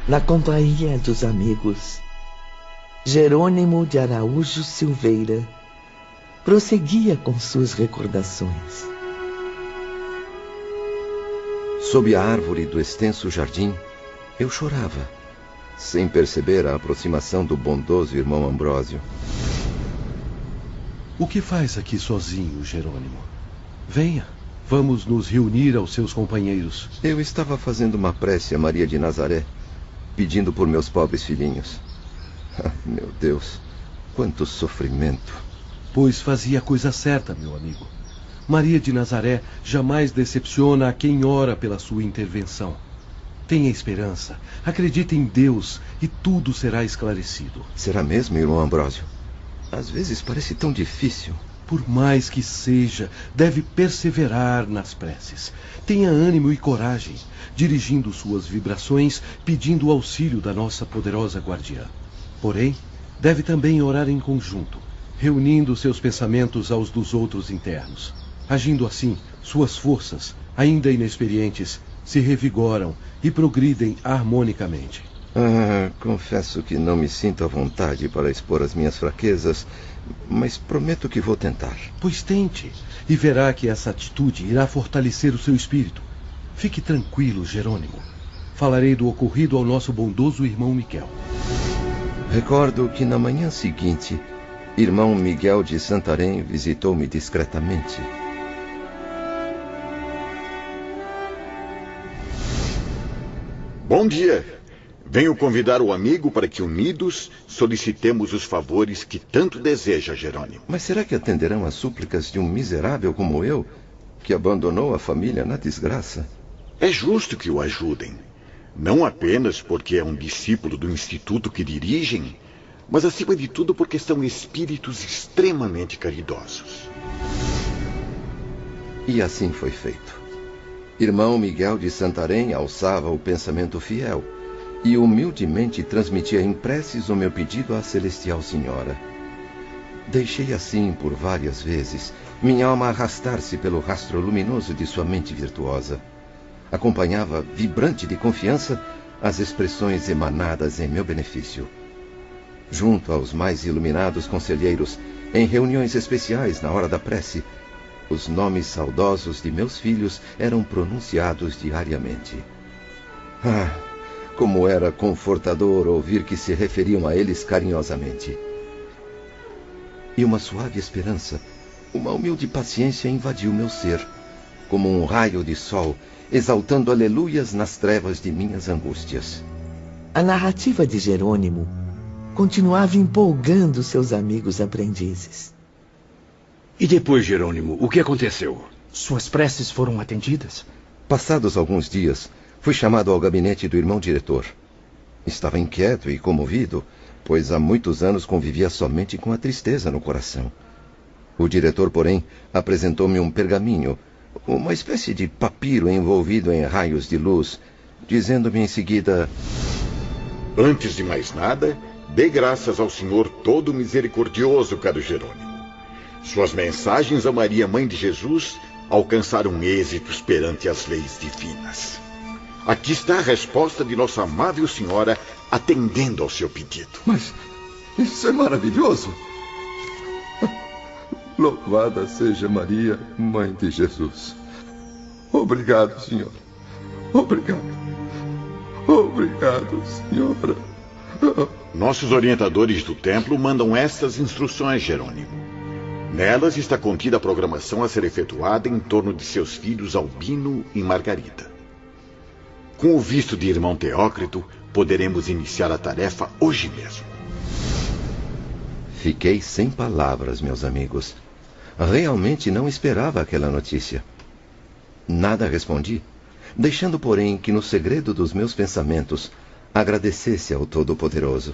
na companhia dos amigos, Jerônimo de Araújo Silveira prosseguia com suas recordações. Sob a árvore do extenso jardim, eu chorava, sem perceber a aproximação do bondoso irmão Ambrósio. O que faz aqui sozinho, Jerônimo? Venha, vamos nos reunir aos seus companheiros. Eu estava fazendo uma prece a Maria de Nazaré, pedindo por meus pobres filhinhos. Ah, meu Deus, quanto sofrimento! Pois fazia a coisa certa, meu amigo. Maria de Nazaré jamais decepciona a quem ora pela sua intervenção. Tenha esperança, acredite em Deus e tudo será esclarecido. Será mesmo, irmão Ambrósio? Às vezes parece tão difícil. Por mais que seja, deve perseverar nas preces. Tenha ânimo e coragem, dirigindo suas vibrações, pedindo o auxílio da nossa poderosa guardiã. Porém, deve também orar em conjunto, reunindo seus pensamentos aos dos outros internos. Agindo assim, suas forças, ainda inexperientes, se revigoram e progridem harmonicamente. Confesso que não me sinto à vontade para expor as minhas fraquezas, mas prometo que vou tentar. Pois tente, e verá que essa atitude irá fortalecer o seu espírito. Fique tranquilo, Jerônimo. Falarei do ocorrido ao nosso bondoso irmão Miguel. Recordo que na manhã seguinte, irmão Miguel de Santarém visitou-me discretamente. Bom dia! Venho convidar o amigo para que, unidos, solicitemos os favores que tanto deseja, Jerônimo. Mas será que atenderão às súplicas de um miserável como eu, que abandonou a família na desgraça? É justo que o ajudem. Não apenas porque é um discípulo do instituto que dirigem, mas acima de tudo porque são espíritos extremamente caridosos. E assim foi feito. Irmão Miguel de Santarém alçava o pensamento fiel e humildemente transmitia em preces o meu pedido à Celestial Senhora. Deixei assim, por várias vezes, minha alma arrastar-se pelo rastro luminoso de sua mente virtuosa. Acompanhava, vibrante de confiança, as expressões emanadas em meu benefício. Junto aos mais iluminados conselheiros, em reuniões especiais na hora da prece, os nomes saudosos de meus filhos eram pronunciados diariamente. Como era confortador ouvir que se referiam a eles carinhosamente. E uma suave esperança, uma humilde paciência invadiu meu ser, como um raio de sol, exaltando aleluias nas trevas de minhas angústias. A narrativa de Jerônimo continuava empolgando seus amigos aprendizes. E depois, Jerônimo, o que aconteceu? Suas preces foram atendidas? Passados alguns dias, fui chamado ao gabinete do irmão diretor. Estava inquieto e comovido, pois há muitos anos convivia somente com a tristeza no coração. O diretor, porém, apresentou-me um pergaminho, uma espécie de papiro envolvido em raios de luz, dizendo-me em seguida: Antes de mais nada, dê graças ao Senhor todo misericordioso, caro Jerônimo. Suas mensagens a Maria, Mãe de Jesus, alcançaram êxitos perante as leis divinas. Aqui está a resposta de Nossa Amável Senhora atendendo ao seu pedido. Mas isso é maravilhoso! Louvada seja Maria, Mãe de Jesus. Obrigado, Senhor. Obrigado. Obrigado, Senhora. Nossos orientadores do templo mandam estas instruções, Jerônimo. Nelas está contida a programação a ser efetuada em torno de seus filhos Albino e Margarida. Com o visto de irmão Teócrito, poderemos iniciar a tarefa hoje mesmo. Fiquei sem palavras, meus amigos. Realmente não esperava aquela notícia. Nada respondi, deixando, porém, que no segredo dos meus pensamentos agradecesse ao Todo-Poderoso.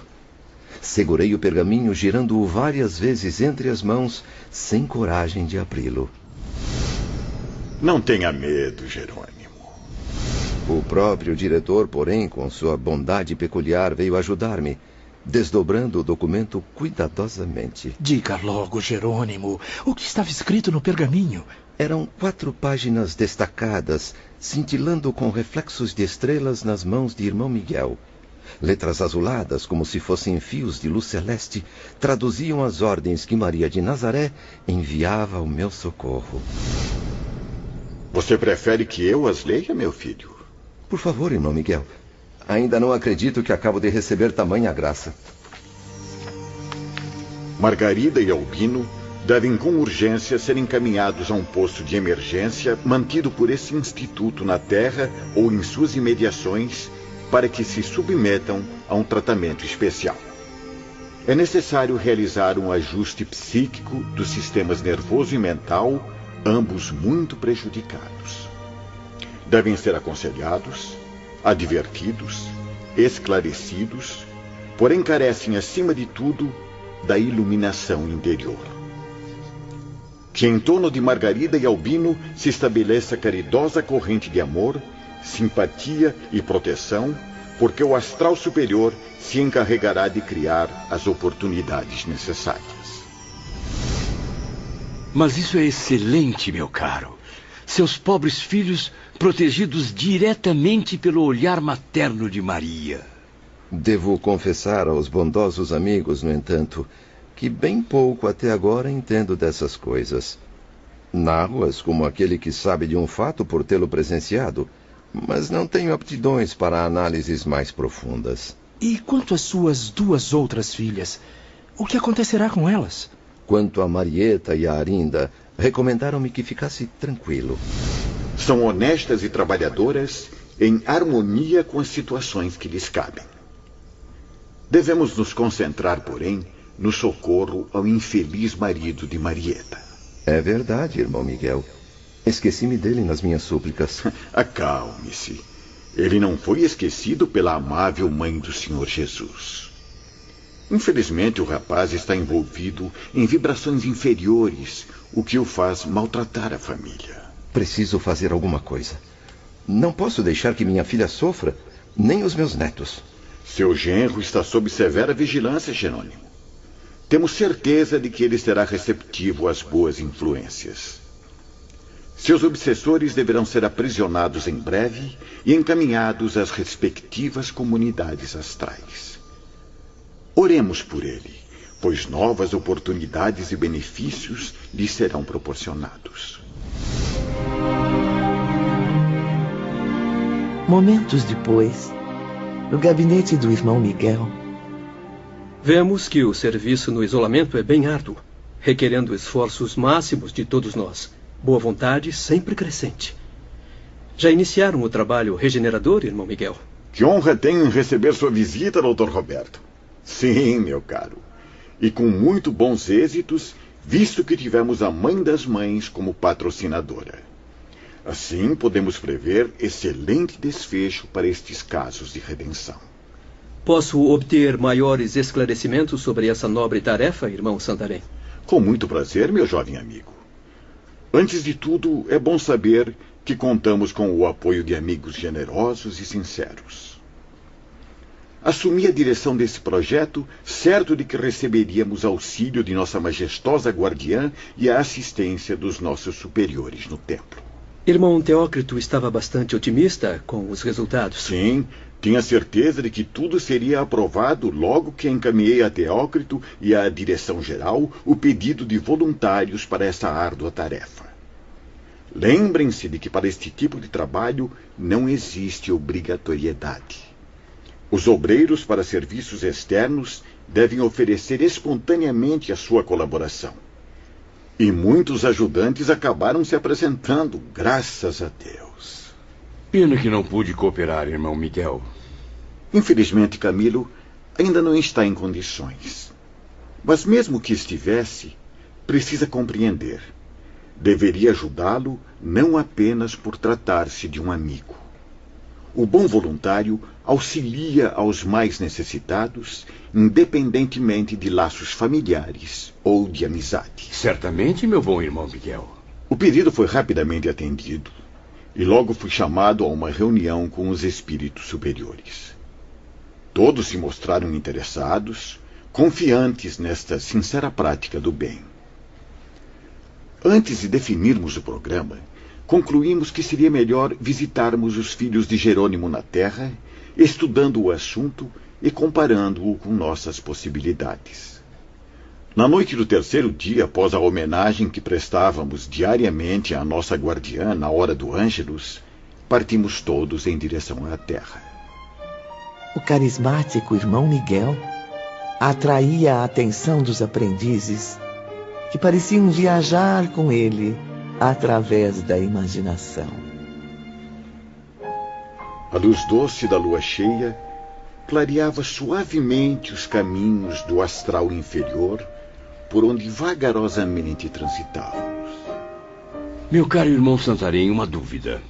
Segurei o pergaminho, girando-o várias vezes entre as mãos, sem coragem de abri-lo. Não tenha medo, Jerônimo. O próprio diretor, porém, com sua bondade peculiar, veio ajudar-me, desdobrando o documento cuidadosamente. Diga logo, Jerônimo, o que estava escrito no pergaminho? Eram 4 páginas destacadas, cintilando com reflexos de estrelas nas mãos de irmão Miguel. Letras azuladas, como se fossem fios de luz celeste, traduziam as ordens que Maria de Nazaré enviava ao meu socorro. Você prefere que eu as leia, meu filho? Por favor, irmão Miguel. Ainda não acredito que acabo de receber tamanha graça. Margarida e Albino devem com urgência ser encaminhados a um posto de emergência mantido por esse instituto na Terra ou em suas imediações para que se submetam a um tratamento especial. É necessário realizar um ajuste psíquico dos sistemas nervoso e mental, ambos muito prejudicados. Devem ser aconselhados, advertidos, esclarecidos, porém carecem, acima de tudo, da iluminação interior. Que em torno de Margarida e Albino se estabeleça caridosa corrente de amor, simpatia e proteção, porque o astral superior se encarregará de criar as oportunidades necessárias. Mas isso é excelente, meu caro. Seus pobres filhos protegidos diretamente pelo olhar materno de Maria. Devo confessar aos bondosos amigos, no entanto, que bem pouco até agora entendo dessas coisas. Narro-as como aquele que sabe de um fato por tê-lo presenciado, mas não tenho aptidões para análises mais profundas. E quanto às suas 2 outras filhas, o que acontecerá com elas? Quanto a Marieta e a Arinda, recomendaram-me que ficasse tranquilo. São honestas e trabalhadoras em harmonia com as situações que lhes cabem. Devemos nos concentrar, porém, no socorro ao infeliz marido de Marieta. É verdade, irmão Miguel. Esqueci-me dele nas minhas súplicas. Acalme-se. Ele não foi esquecido pela amável mãe do Senhor Jesus. Infelizmente, o rapaz está envolvido em vibrações inferiores, o que o faz maltratar a família. Preciso fazer alguma coisa. Não posso deixar que minha filha sofra, nem os meus netos. Seu genro está sob severa vigilância, Jerônimo. Temos certeza de que ele será receptivo às boas influências. Seus obsessores deverão ser aprisionados em breve e encaminhados às respectivas comunidades astrais. Oremos por ele, pois novas oportunidades e benefícios lhe serão proporcionados. Momentos depois, no gabinete do irmão Miguel, vemos que o serviço no isolamento é bem árduo, requerendo esforços máximos de todos nós. Boa vontade sempre crescente. Já iniciaram o trabalho regenerador, irmão Miguel? Que honra tenho em receber sua visita, Dr. Roberto. Sim, meu caro. E com muito bons êxitos, visto que tivemos a Mãe das Mães como patrocinadora. Assim, podemos prever excelente desfecho para estes casos de redenção. Posso obter maiores esclarecimentos sobre essa nobre tarefa, irmão Santarém? Com muito prazer, meu jovem amigo. Antes de tudo, é bom saber que contamos com o apoio de amigos generosos e sinceros. Assumi a direção desse projeto, certo de que receberíamos auxílio de nossa majestosa guardiã e a assistência dos nossos superiores no templo. Irmão Teócrito estava bastante otimista com os resultados. Sim, tinha certeza de que tudo seria aprovado logo que encaminhei a Teócrito e à direção-geral o pedido de voluntários para essa árdua tarefa. Lembrem-se de que para este tipo de trabalho não existe obrigatoriedade. Os obreiros para serviços externos devem oferecer espontaneamente a sua colaboração. E muitos ajudantes acabaram se apresentando, graças a Deus. Pena que não pude cooperar, irmão Miguel. Infelizmente, Camilo ainda não está em condições. Mas mesmo que estivesse, precisa compreender. Deveria ajudá-lo não apenas por tratar-se de um amigo. O bom voluntário auxilia aos mais necessitados, independentemente de laços familiares ou de amizade. Certamente, meu bom irmão Miguel. O pedido foi rapidamente atendido e logo fui chamado a uma reunião com os espíritos superiores. Todos se mostraram interessados, confiantes nesta sincera prática do bem. Antes de definirmos o programa, concluímos que seria melhor visitarmos os filhos de Jerônimo na Terra estudando o assunto e comparando-o com nossas possibilidades. Na noite do terceiro dia, após a homenagem que prestávamos diariamente à nossa guardiã na hora do Ângelus, partimos todos em direção à terra. O carismático irmão Miguel atraía a atenção dos aprendizes, que pareciam viajar com ele através da imaginação. A luz doce da lua cheia clareava suavemente os caminhos do astral inferior por onde vagarosamente transitávamos. Meu caro irmão Santarém, uma dúvida.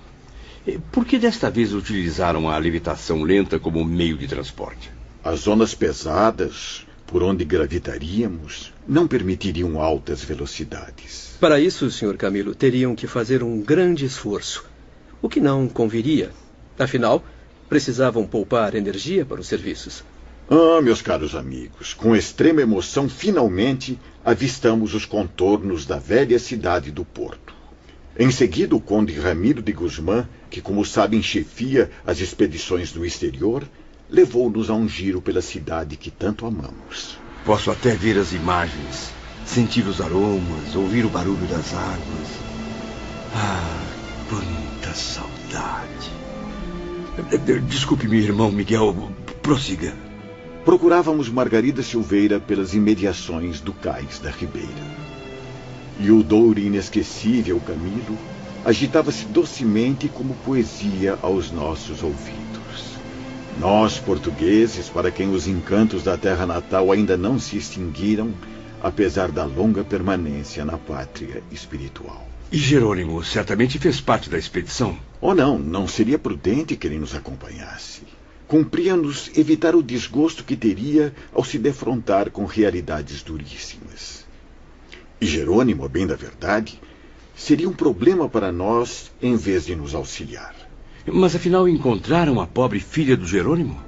Por que desta vez utilizaram a levitação lenta como meio de transporte? As zonas pesadas por onde gravitaríamos não permitiriam altas velocidades. Para isso, Sr. Camilo, teriam que fazer um grande esforço, o que não conviria. Afinal, precisavam poupar energia para os serviços. Ah, meus caros amigos, com extrema emoção, finalmente avistamos os contornos da velha cidade do Porto. Em seguida, o conde Ramiro de Guzmán, que, como sabem, chefia as expedições do exterior, levou-nos a um giro pela cidade que tanto amamos. Posso até ver as imagens, sentir os aromas, ouvir o barulho das águas. Ah, quanta saudade. Desculpe, meu irmão Miguel, prossiga. Procurávamos Margarida Silveira pelas imediações do cais da Ribeira. E o douro inesquecível Camilo agitava-se docemente como poesia aos nossos ouvidos. Nós, portugueses, para quem os encantos da terra natal ainda não se extinguiram, apesar da longa permanência na pátria espiritual. E Jerônimo certamente fez parte da expedição? Oh, não seria prudente que ele nos acompanhasse. Cumpria-nos evitar o desgosto que teria ao se defrontar com realidades duríssimas. E Jerônimo, a bem da verdade, seria um problema para nós em vez de nos auxiliar. Mas afinal encontraram a pobre filha do Jerônimo?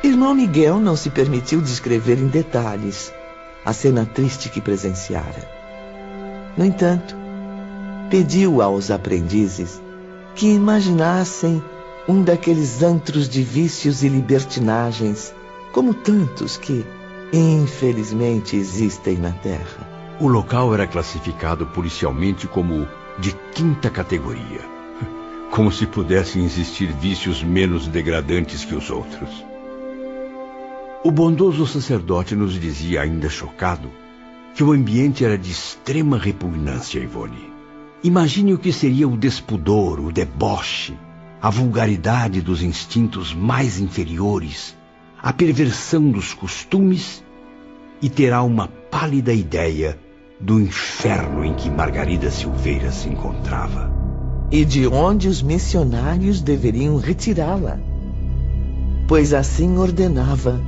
Irmão Miguel não se permitiu descrever em detalhes a cena triste que presenciara. No entanto, pediu aos aprendizes que imaginassem um daqueles antros de vícios e libertinagens, como tantos que, infelizmente, existem na Terra. O local era classificado policialmente como de quinta categoria. Como se pudessem existir vícios menos degradantes que os outros. O bondoso sacerdote nos dizia, ainda chocado, que o ambiente era de extrema repugnância, Ivone. Imagine o que seria o despudor, o deboche, a vulgaridade dos instintos mais inferiores, a perversão dos costumes, e terá uma pálida ideia do inferno em que Margarida Silveira se encontrava. E de onde os missionários deveriam retirá-la, pois assim ordenava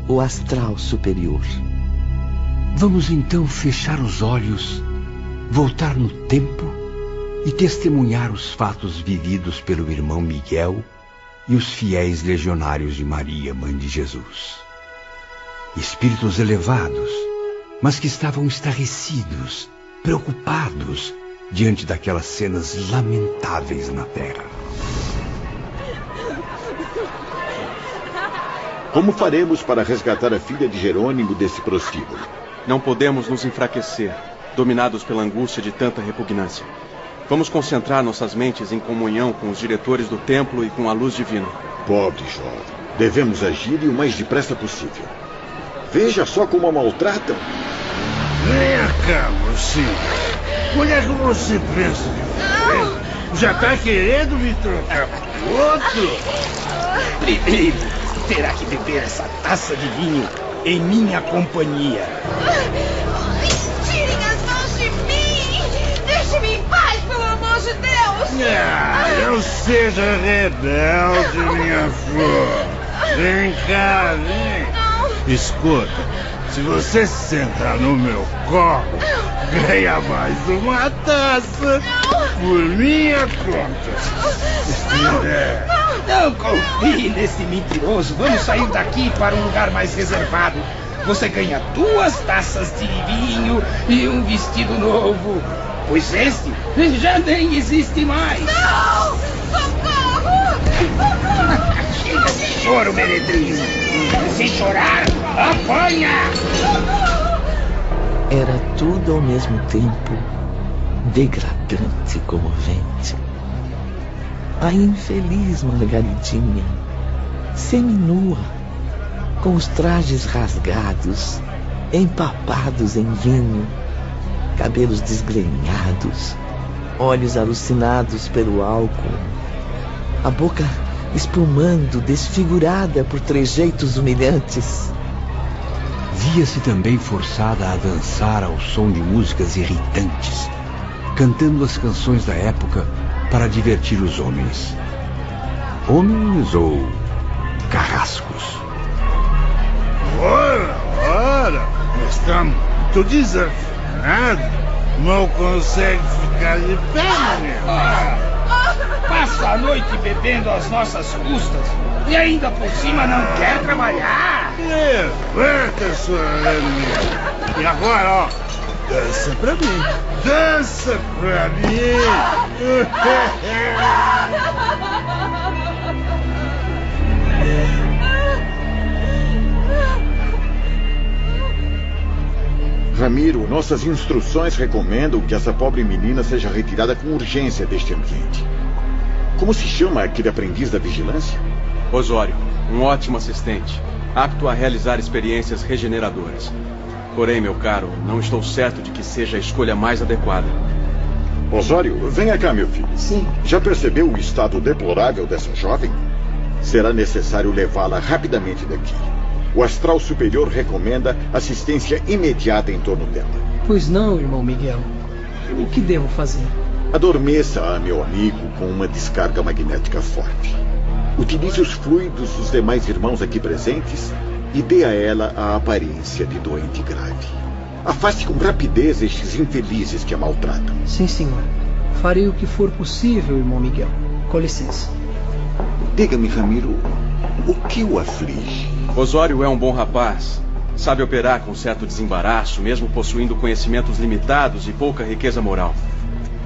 o astral superior. Vamos então fechar os olhos, voltar no tempo e testemunhar os fatos vividos pelo irmão Miguel e os fiéis legionários de Maria, Mãe de Jesus. Espíritos elevados, mas que estavam estarrecidos, preocupados diante daquelas cenas lamentáveis na terra. Como faremos para resgatar a filha de Jerônimo desse prostíbulo? Não podemos nos enfraquecer, dominados pela angústia de tanta repugnância. Vamos concentrar nossas mentes em comunhão com os diretores do templo e com a luz divina. Pobre jovem, devemos agir e o mais depressa possível. Veja só como a maltratam. Venha cá, mocinho. Onde é que você pensa que já tá querendo me trocar por outro? Primeiro, terá que beber essa taça de vinho em minha companhia. Tirem as mãos de mim! Deixe-me em paz, pelo amor de Deus! Não seja rebelde, minha flor. Vem cá, vem. Escuta. Se você sentar no meu colo, ganha mais uma taça por minha conta. Não confie nesse mentiroso. Vamos sair daqui para um lugar mais reservado. Você ganha 2 taças de vinho e um vestido novo. Pois este já nem existe mais. Não! Socorro! Chega de choro, meretriz. Se chorar, apanha! Era tudo ao mesmo tempo degradante e comovente. A infeliz Margaridinha, seminua, com os trajes rasgados, empapados em vinho, cabelos desgrenhados, olhos alucinados pelo álcool, a boca espumando, desfigurada por trejeitos humilhantes. Via-se também forçada a dançar ao som de músicas irritantes, cantando as canções da época para divertir os homens. Homens ou carrascos? Ora, estamos muito desafinados. Não consegue ficar de pé, meu. Passa a noite bebendo às nossas custas e ainda por cima não quer trabalhar. Levanta sua amiga. E agora, ó, dança pra mim. Dança pra mim. Ramiro, nossas instruções recomendam que essa pobre menina seja retirada com urgência deste ambiente. Como se chama aquele aprendiz da vigilância? Osório, um ótimo assistente, apto a realizar experiências regeneradoras. Porém, meu caro, não estou certo de que seja a escolha mais adequada. Osório, venha cá, meu filho. Sim. Já percebeu o estado deplorável dessa jovem? Será necessário levá-la rapidamente daqui. O astral superior recomenda assistência imediata em torno dela. Pois não, irmão Miguel. O que devo fazer? Adormeça-a, meu amigo, com uma descarga magnética forte. Utilize os fluidos dos demais irmãos aqui presentes e dê a ela a aparência de doente grave. Afaste com rapidez estes infelizes que a maltratam. Sim, senhor. Farei o que for possível, irmão Miguel. Com licença. Diga-me, Ramiro, o que o aflige? Osório é um bom rapaz. Sabe operar com certo desembaraço, mesmo possuindo conhecimentos limitados e pouca riqueza moral.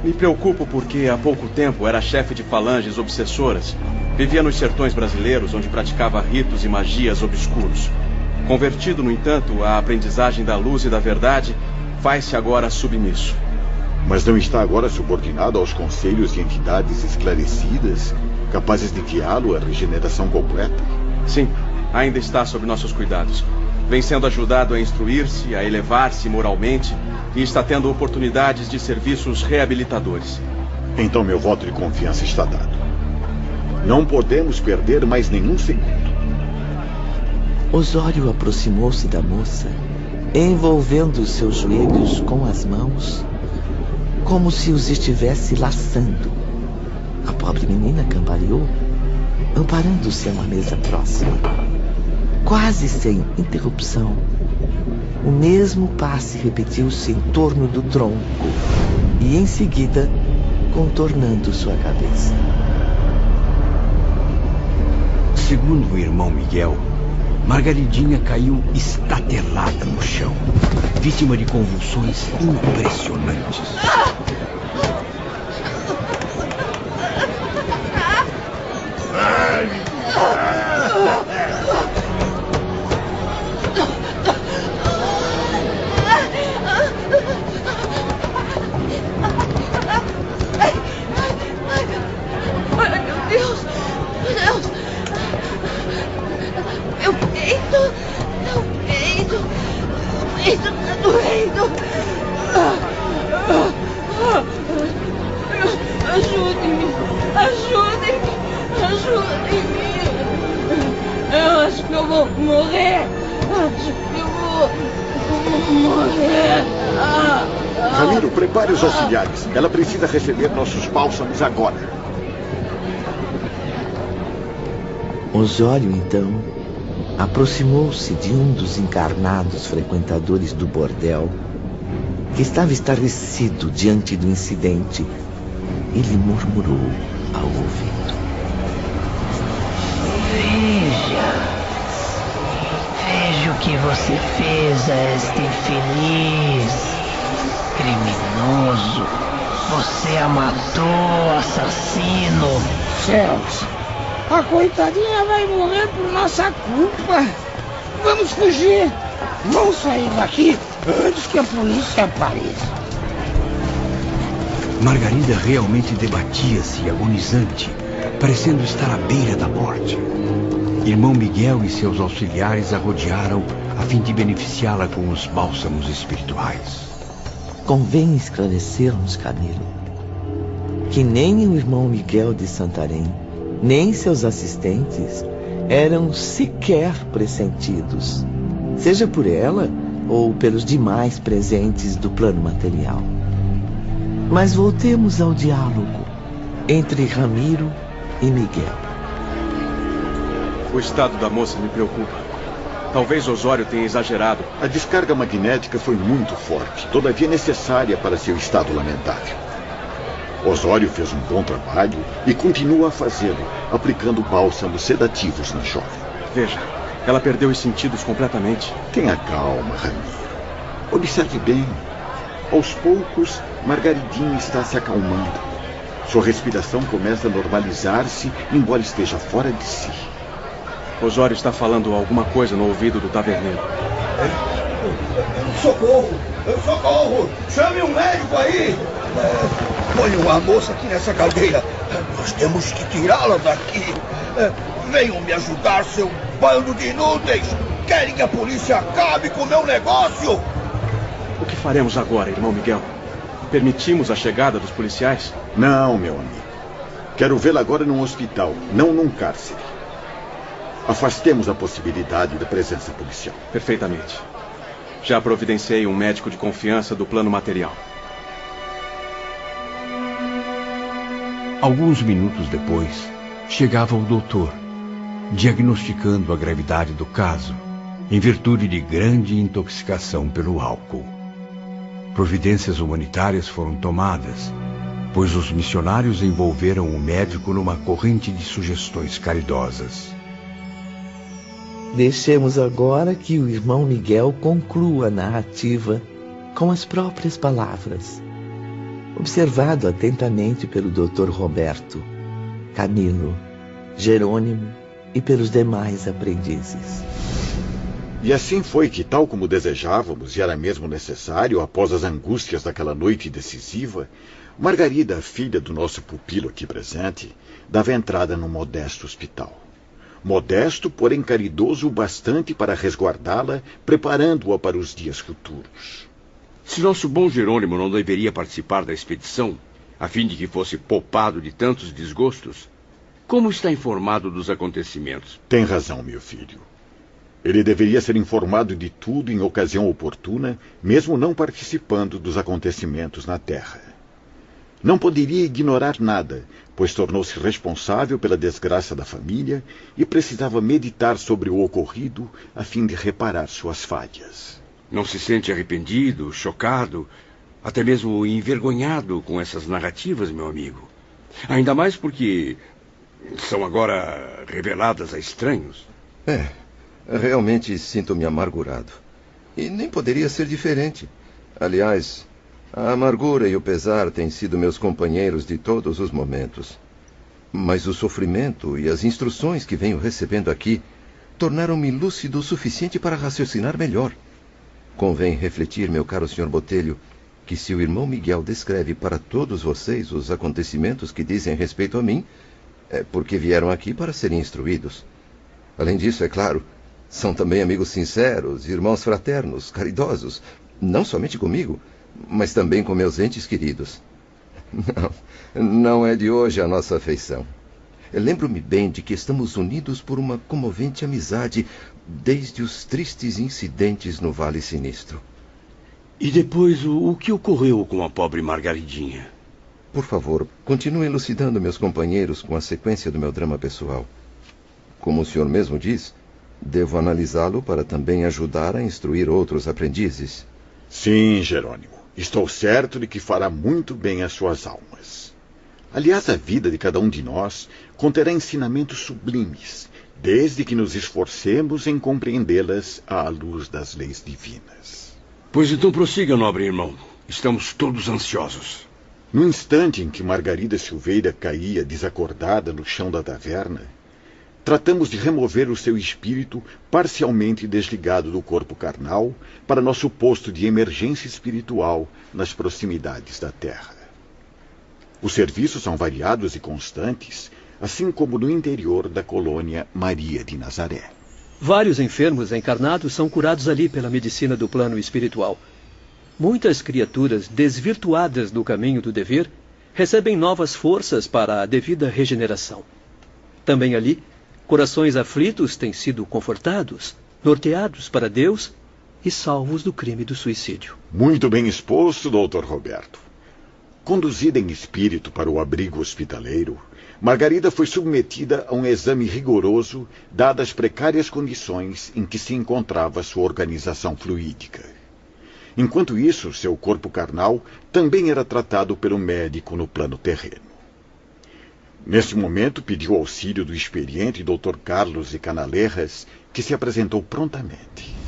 Me preocupo porque há pouco tempo era chefe de falanges obsessoras. Vivia nos sertões brasileiros, onde praticava ritos e magias obscuros. Convertido, no entanto, à aprendizagem da luz e da verdade, faz-se agora submisso. Mas não está agora subordinado aos conselhos de entidades esclarecidas, capazes de guiá-lo à regeneração completa? Sim, ainda está sob nossos cuidados. Vem sendo ajudado a instruir-se, a elevar-se moralmente e está tendo oportunidades de serviços reabilitadores. Então meu voto de confiança está dado. Não podemos perder mais nenhum segundo. Osório aproximou-se da moça, envolvendo os seus joelhos com as mãos, como se os estivesse laçando. A pobre menina cambaleou, amparando-se a uma mesa próxima. Quase sem interrupção, o mesmo passe repetiu-se em torno do tronco e, em seguida, contornando sua cabeça. Segundo o irmão Miguel, Margaridinha caiu estatelada no chão, vítima de convulsões impressionantes. Isso tá doendo. Ajudem-me. Ajudem-me. Ajudem-me. Eu acho que eu vou morrer. Acho que eu vou morrer. Ramiro, prepare os auxiliares. Ela precisa receber nossos bálsamos agora. Osório, então, aproximou-se de um dos encarnados frequentadores do bordel, que estava estarrecido diante do incidente, e lhe murmurou ao ouvido: Veja o que você fez a este infeliz criminoso. Você a matou, assassino. Céus, A coitadinha vai morrer por nossa culpa. Vamos fugir. Vamos sair daqui antes que a polícia apareça. Margarida realmente debatia-se, agonizante, parecendo estar à beira da morte. Irmão Miguel e seus auxiliares a rodearam a fim de beneficiá-la com os bálsamos espirituais. Convém esclarecermos, Camilo, que nem o irmão Miguel de Santarém, nem seus assistentes eram sequer pressentidos, seja por ela ou pelos demais presentes do plano material. Mas voltemos ao diálogo entre Ramiro e Miguel. O estado da moça me preocupa. Talvez Osório tenha exagerado. A descarga magnética foi muito forte, todavia necessária para seu estado lamentável. Osório fez um bom trabalho e continua a fazê-lo, aplicando bálsamos sedativos na jovem. Veja, ela perdeu os sentidos completamente. Tenha calma, Ramiro. Observe bem. Aos poucos, Margaridinha está se acalmando. Sua respiração começa a normalizar-se, embora esteja fora de si. Osório está falando alguma coisa no ouvido do taverneiro. Socorro! Socorro! Chame um médico aí! Ponham a moça aqui nessa caldeira. Nós temos que tirá-la daqui. Venham me ajudar, seu bando de inúteis! Querem que a polícia acabe com o meu negócio? O que faremos agora, irmão Miguel? Permitimos a chegada dos policiais? Não, meu amigo. Quero vê-la agora num hospital, não num cárcere. Afastemos a possibilidade da presença policial. Perfeitamente. Já providenciei um médico de confiança do plano material. Alguns minutos depois, chegava o doutor, diagnosticando a gravidade do caso, em virtude de grande intoxicação pelo álcool. Providências humanitárias foram tomadas, pois os missionários envolveram o médico numa corrente de sugestões caridosas. Deixemos agora que o irmão Miguel conclua a narrativa com as próprias palavras, observado atentamente pelo Dr. Roberto, Camilo, Jerônimo e pelos demais aprendizes. E assim foi que, tal como desejávamos, e era mesmo necessário, após as angústias daquela noite decisiva, Margarida, filha do nosso pupilo aqui presente, dava entrada num modesto hospital. Modesto, porém caridoso o bastante para resguardá-la, preparando-a para os dias futuros. Se nosso bom Jerônimo não deveria participar da expedição, a fim de que fosse poupado de tantos desgostos, como está informado dos acontecimentos? Tem razão, meu filho. Ele deveria ser informado de tudo em ocasião oportuna, mesmo não participando dos acontecimentos na Terra. Não poderia ignorar nada, pois tornou-se responsável pela desgraça da família e precisava meditar sobre o ocorrido a fim de reparar suas falhas. Não se sente arrependido, chocado, até mesmo envergonhado com essas narrativas, meu amigo? Ainda mais porque são agora reveladas a estranhos. Realmente sinto-me amargurado. E nem poderia ser diferente. Aliás, a amargura e o pesar têm sido meus companheiros de todos os momentos. Mas o sofrimento e as instruções que venho recebendo aqui tornaram-me lúcido o suficiente para raciocinar melhor. Convém refletir, meu caro Sr. Botelho, que se o irmão Miguel descreve para todos vocês os acontecimentos que dizem respeito a mim, é porque vieram aqui para serem instruídos. Além disso, é claro, são também amigos sinceros, irmãos fraternos, caridosos, não somente comigo, mas também com meus entes queridos. Não é de hoje a nossa afeição. Lembro-me bem de que estamos unidos por uma comovente amizade desde os tristes incidentes no Vale Sinistro. E depois, o que ocorreu com a pobre Margaridinha? Por favor, continue elucidando meus companheiros com a sequência do meu drama pessoal. Como o senhor mesmo diz, devo analisá-lo para também ajudar a instruir outros aprendizes. Sim, Jerônimo. Estou certo de que fará muito bem às suas almas. Aliás, a vida de cada um de nós conterá ensinamentos sublimes, desde que nos esforcemos em compreendê-las à luz das leis divinas. Pois então prossiga, nobre irmão. Estamos todos ansiosos. No instante em que Margarida Silveira caía desacordada no chão da taverna, tratamos de remover o seu espírito parcialmente desligado do corpo carnal para nosso posto de emergência espiritual nas proximidades da Terra. Os serviços são variados e constantes, assim como no interior da colônia Maria de Nazaré. Vários enfermos encarnados são curados ali pela medicina do plano espiritual. Muitas criaturas desvirtuadas do caminho do dever recebem novas forças para a devida regeneração. Também ali, corações aflitos têm sido confortados, norteados para Deus e salvos do crime do suicídio. Muito bem exposto, Dr. Roberto. Conduzida em espírito para o abrigo hospitaleiro, Margarida foi submetida a um exame rigoroso, dadas as precárias condições em que se encontrava sua organização fluídica. Enquanto isso, seu corpo carnal também era tratado pelo médico no plano terreno. Nesse momento, pediu auxílio do experiente Dr. Carlos de Canalerras, que se apresentou prontamente.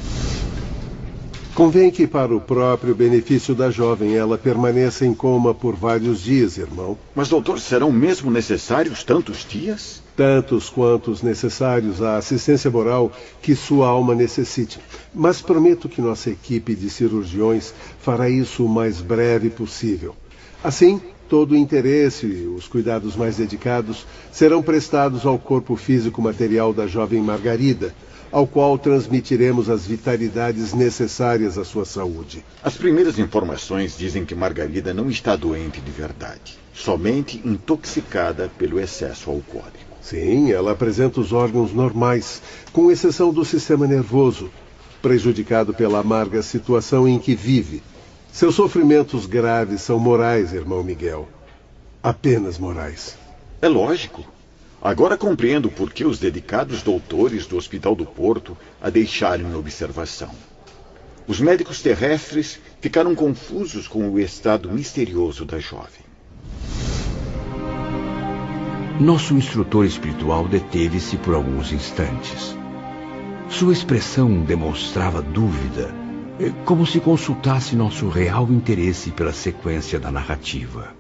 Convém que, para o próprio benefício da jovem, ela permaneça em coma por vários dias, irmão. Mas, doutor, serão mesmo necessários tantos dias? Tantos quantos necessários à assistência moral que sua alma necessite. Mas prometo que nossa equipe de cirurgiões fará isso o mais breve possível. Assim, todo o interesse e os cuidados mais dedicados serão prestados ao corpo físico material da jovem Margarida, ao qual transmitiremos as vitalidades necessárias à sua saúde. As primeiras informações dizem que Margarida não está doente de verdade, somente intoxicada pelo excesso alcoólico. Sim, ela apresenta os órgãos normais, com exceção do sistema nervoso, prejudicado pela amarga situação em que vive. Seus sofrimentos graves são morais, irmão Miguel. Apenas morais. É lógico. Agora compreendo por que os dedicados doutores do Hospital do Porto a deixaram em observação. Os médicos terrestres ficaram confusos com o estado misterioso da jovem. Nosso instrutor espiritual deteve-se por alguns instantes. Sua expressão demonstrava dúvida, como se consultasse nosso real interesse pela sequência da narrativa.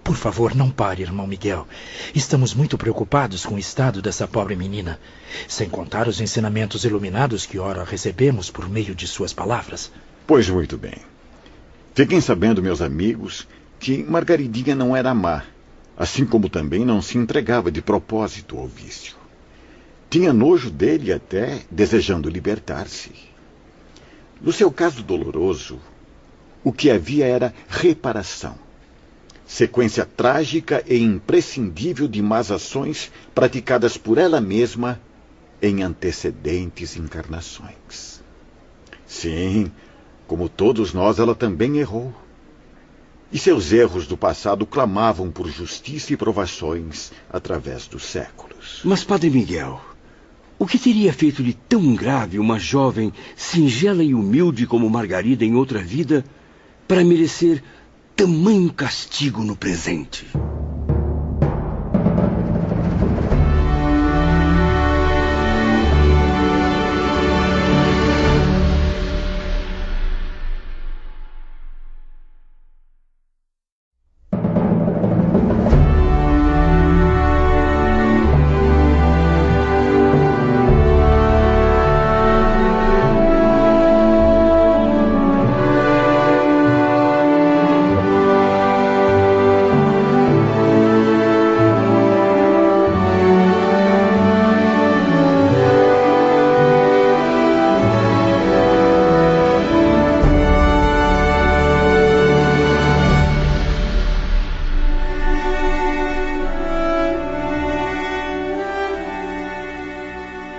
Por favor, não pare, irmão Miguel. Estamos muito preocupados com o estado dessa pobre menina, sem contar os ensinamentos iluminados que ora recebemos por meio de suas palavras. Pois muito bem. Fiquem sabendo, meus amigos, que Margaridinha não era má, assim como também não se entregava de propósito ao vício. Tinha nojo dele até desejando libertar-se. No seu caso doloroso, o que havia era reparação. Sequência trágica e imprescindível de más ações praticadas por ela mesma em antecedentes encarnações. Sim, como todos nós, ela também errou. E seus erros do passado clamavam por justiça e provações através dos séculos. Mas, Padre Miguel, o que teria feito de tão grave uma jovem singela e humilde como Margarida em outra vida para merecer tamanho castigo no presente?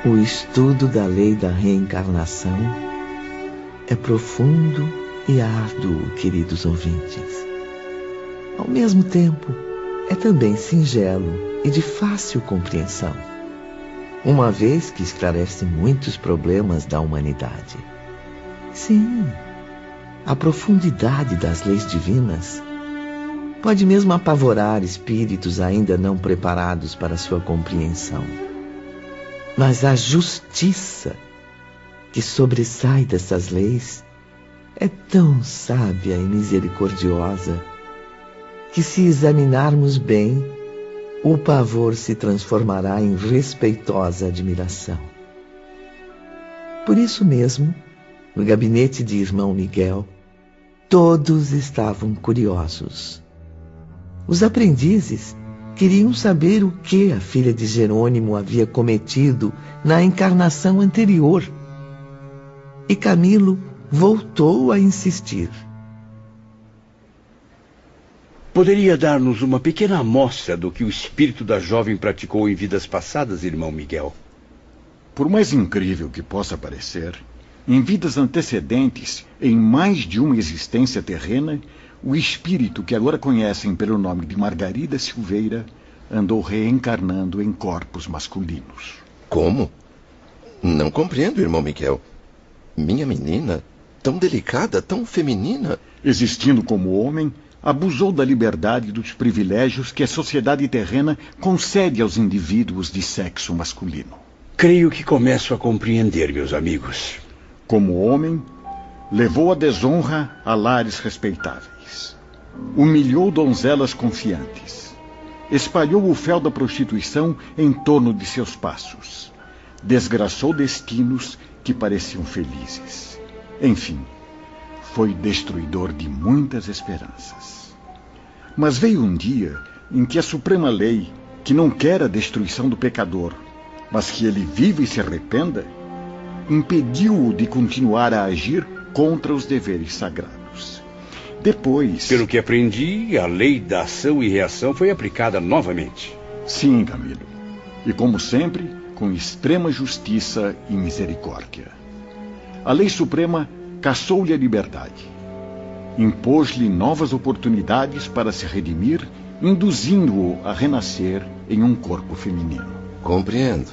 O estudo da lei da reencarnação é profundo e árduo, queridos ouvintes. Ao mesmo tempo, é também singelo e de fácil compreensão, uma vez que esclarece muitos problemas da humanidade. Sim, a profundidade das leis divinas pode mesmo apavorar espíritos ainda não preparados para sua compreensão. Mas a justiça que sobressai dessas leis é tão sábia e misericordiosa que, se examinarmos bem, o pavor se transformará em respeitosa admiração. Por isso mesmo, no gabinete de irmão Miguel, todos estavam curiosos. Os aprendizes queriam saber o que a filha de Jerônimo havia cometido na encarnação anterior. E Camilo voltou a insistir. Poderia dar-nos uma pequena amostra do que o espírito da jovem praticou em vidas passadas, irmão Miguel? Por mais incrível que possa parecer, em vidas antecedentes, em mais de uma existência terrena, o espírito que agora conhecem pelo nome de Margarida Silveira andou reencarnando em corpos masculinos. Como? Não compreendo, irmão Miguel. Minha menina, tão delicada, tão feminina. Existindo como homem, abusou da liberdade e dos privilégios que a sociedade terrena concede aos indivíduos de sexo masculino. Creio que começo a compreender, meus amigos. Como homem, levou a desonra a lares respeitáveis. Humilhou donzelas confiantes. Espalhou o fel da prostituição em torno de seus passos. Desgraçou destinos que pareciam felizes. Enfim, foi destruidor de muitas esperanças. Mas veio um dia em que a suprema lei, que não quer a destruição do pecador, mas que ele viva e se arrependa, impediu-o de continuar a agir contra os deveres sagrados. Depois... Pelo que aprendi, a lei da ação e reação foi aplicada novamente. Sim, Camilo. E como sempre, com extrema justiça e misericórdia. A lei suprema cassou-lhe a liberdade. Impôs-lhe novas oportunidades para se redimir, induzindo-o a renascer em um corpo feminino. Compreendo.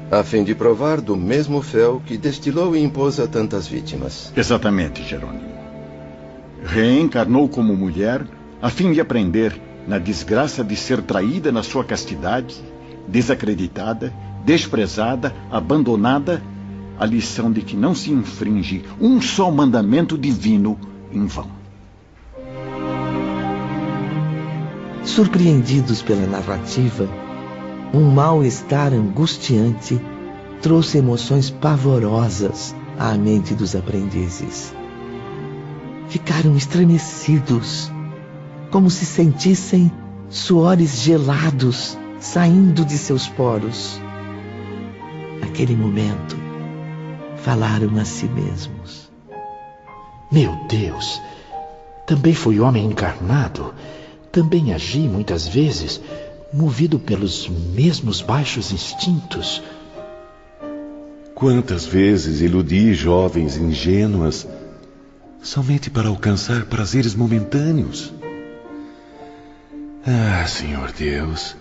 A fim de provar do mesmo fel que destilou e impôs a tantas vítimas. Exatamente, Jerônimo. Reencarnou como mulher a fim de aprender, na desgraça de ser traída na sua castidade, desacreditada, desprezada, abandonada, a lição de que não se infringe um só mandamento divino em vão. Surpreendidos pela narrativa, um mal-estar angustiante trouxe emoções pavorosas à mente dos aprendizes. Ficaram estremecidos, como se sentissem suores gelados saindo de seus poros. Naquele momento, falaram a si mesmos. Meu Deus, também fui homem encarnado, também agi muitas vezes movido pelos mesmos baixos instintos. Quantas vezes iludi jovens ingênuas somente para alcançar prazeres momentâneos? Ah, Senhor Deus,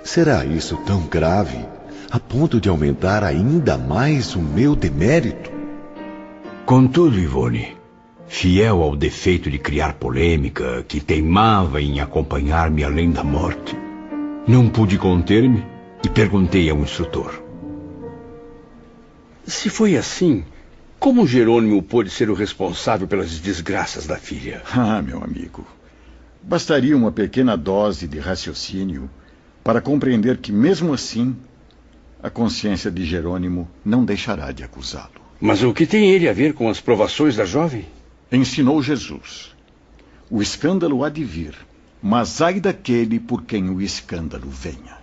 será isso tão grave a ponto de aumentar ainda mais o meu demérito? Contudo, Ivone, fiel ao defeito de criar polêmica, que teimava em acompanhar-me além da morte, não pude conter-me e perguntei ao instrutor. Se foi assim, como Jerônimo pôde ser o responsável pelas desgraças da filha? Ah, meu amigo, bastaria uma pequena dose de raciocínio para compreender que, mesmo assim, a consciência de Jerônimo não deixará de acusá-lo. Mas o que tem ele a ver com as provações da jovem? Ensinou Jesus. O escândalo há de vir, mas ai daquele por quem o escândalo venha.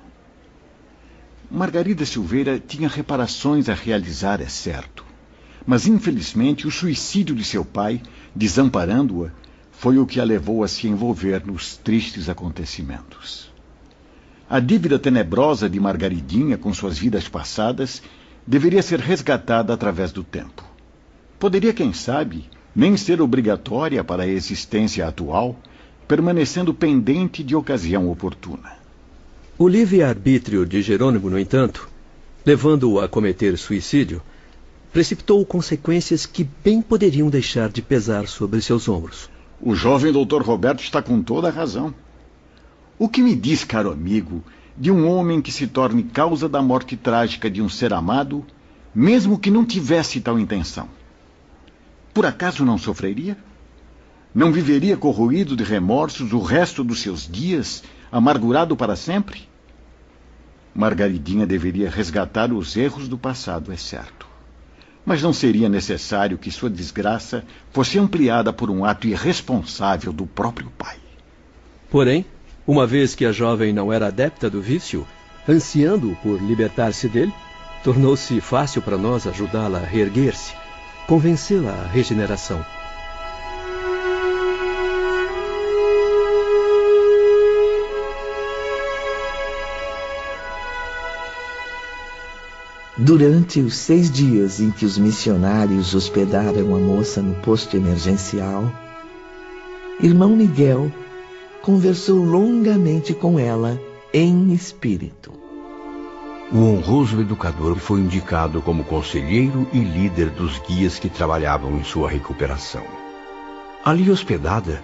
Margarida Silveira tinha reparações a realizar, é certo. Mas, infelizmente, o suicídio de seu pai, desamparando-a, foi o que a levou a se envolver nos tristes acontecimentos. A dívida tenebrosa de Margaridinha com suas vidas passadas deveria ser resgatada através do tempo. Poderia, quem sabe, nem ser obrigatória para a existência atual, permanecendo pendente de ocasião oportuna. O livre-arbítrio de Jerônimo, no entanto, levando-o a cometer suicídio, precipitou consequências que bem poderiam deixar de pesar sobre seus ombros. O jovem doutor Roberto está com toda a razão. O que me diz, caro amigo, de um homem que se torne causa da morte trágica de um ser amado, mesmo que não tivesse tal intenção? Por acaso não sofreria? Não viveria corroído de remorsos o resto dos seus dias, amargurado para sempre? Margaridinha deveria resgatar os erros do passado, é certo. Mas não seria necessário que sua desgraça fosse ampliada por um ato irresponsável do próprio pai. Porém, uma vez que a jovem não era adepta do vício, ansiando por libertar-se dele, tornou-se fácil para nós ajudá-la a reerguer-se, convencê-la à regeneração. Durante os 6 dias em que os missionários hospedaram a moça no posto emergencial, irmão Miguel conversou longamente com ela em espírito. O honroso educador foi indicado como conselheiro e líder dos guias que trabalhavam em sua recuperação. Ali hospedada,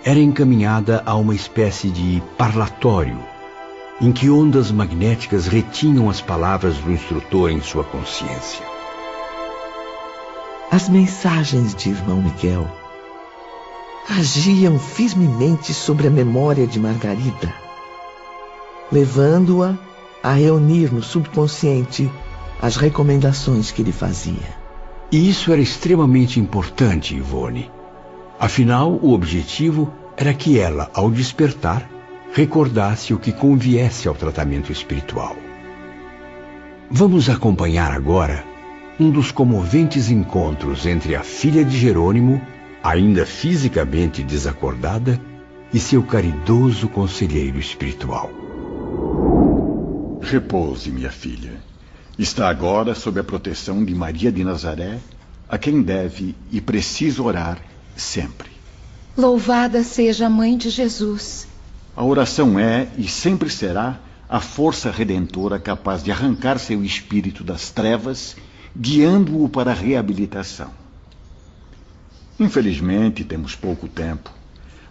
era encaminhada a uma espécie de parlatório, em que ondas magnéticas retinham as palavras do instrutor em sua consciência. As mensagens de irmão Miguel agiam firmemente sobre a memória de Margarida, levando-a a reunir no subconsciente as recomendações que lhe fazia. E isso era extremamente importante, Ivone. Afinal, o objetivo era que ela, ao despertar, recordasse o que conviesse ao tratamento espiritual. Vamos acompanhar agora um dos comoventes encontros entre a filha de Jerônimo, ainda fisicamente desacordada, e seu caridoso conselheiro espiritual. Repouse, minha filha. Está agora sob a proteção de Maria de Nazaré, a quem deve e precisa orar sempre. Louvada seja a Mãe de Jesus. A oração é e sempre será a força redentora capaz de arrancar seu espírito das trevas, guiando-o para a reabilitação. Infelizmente, temos pouco tempo,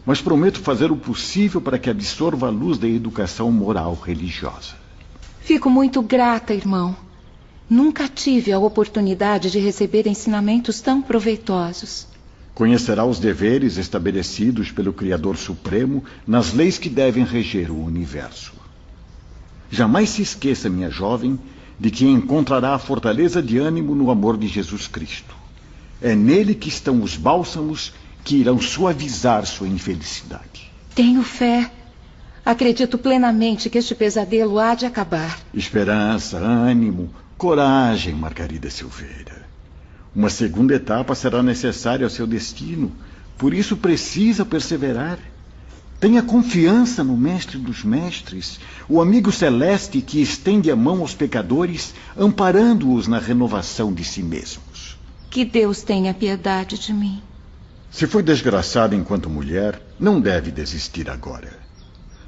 mas prometo fazer o possível para que absorva a luz da educação moral religiosa. Fico muito grata, irmão. Nunca tive a oportunidade de receber ensinamentos tão proveitosos. Conhecerá os deveres estabelecidos pelo Criador Supremo nas leis que devem reger o universo. Jamais se esqueça, minha jovem, de que encontrará a fortaleza de ânimo no amor de Jesus Cristo. É nele que estão os bálsamos que irão suavizar sua infelicidade. Tenho fé. Acredito plenamente que este pesadelo há de acabar. Esperança, ânimo, coragem, Margarida Silveira. Uma segunda etapa será necessária ao seu destino, por isso precisa perseverar. Tenha confiança no Mestre dos Mestres, o amigo celeste que estende a mão aos pecadores, amparando-os na renovação de si mesmos. Que Deus tenha piedade de mim. Se foi desgraçada enquanto mulher, não deve desistir agora.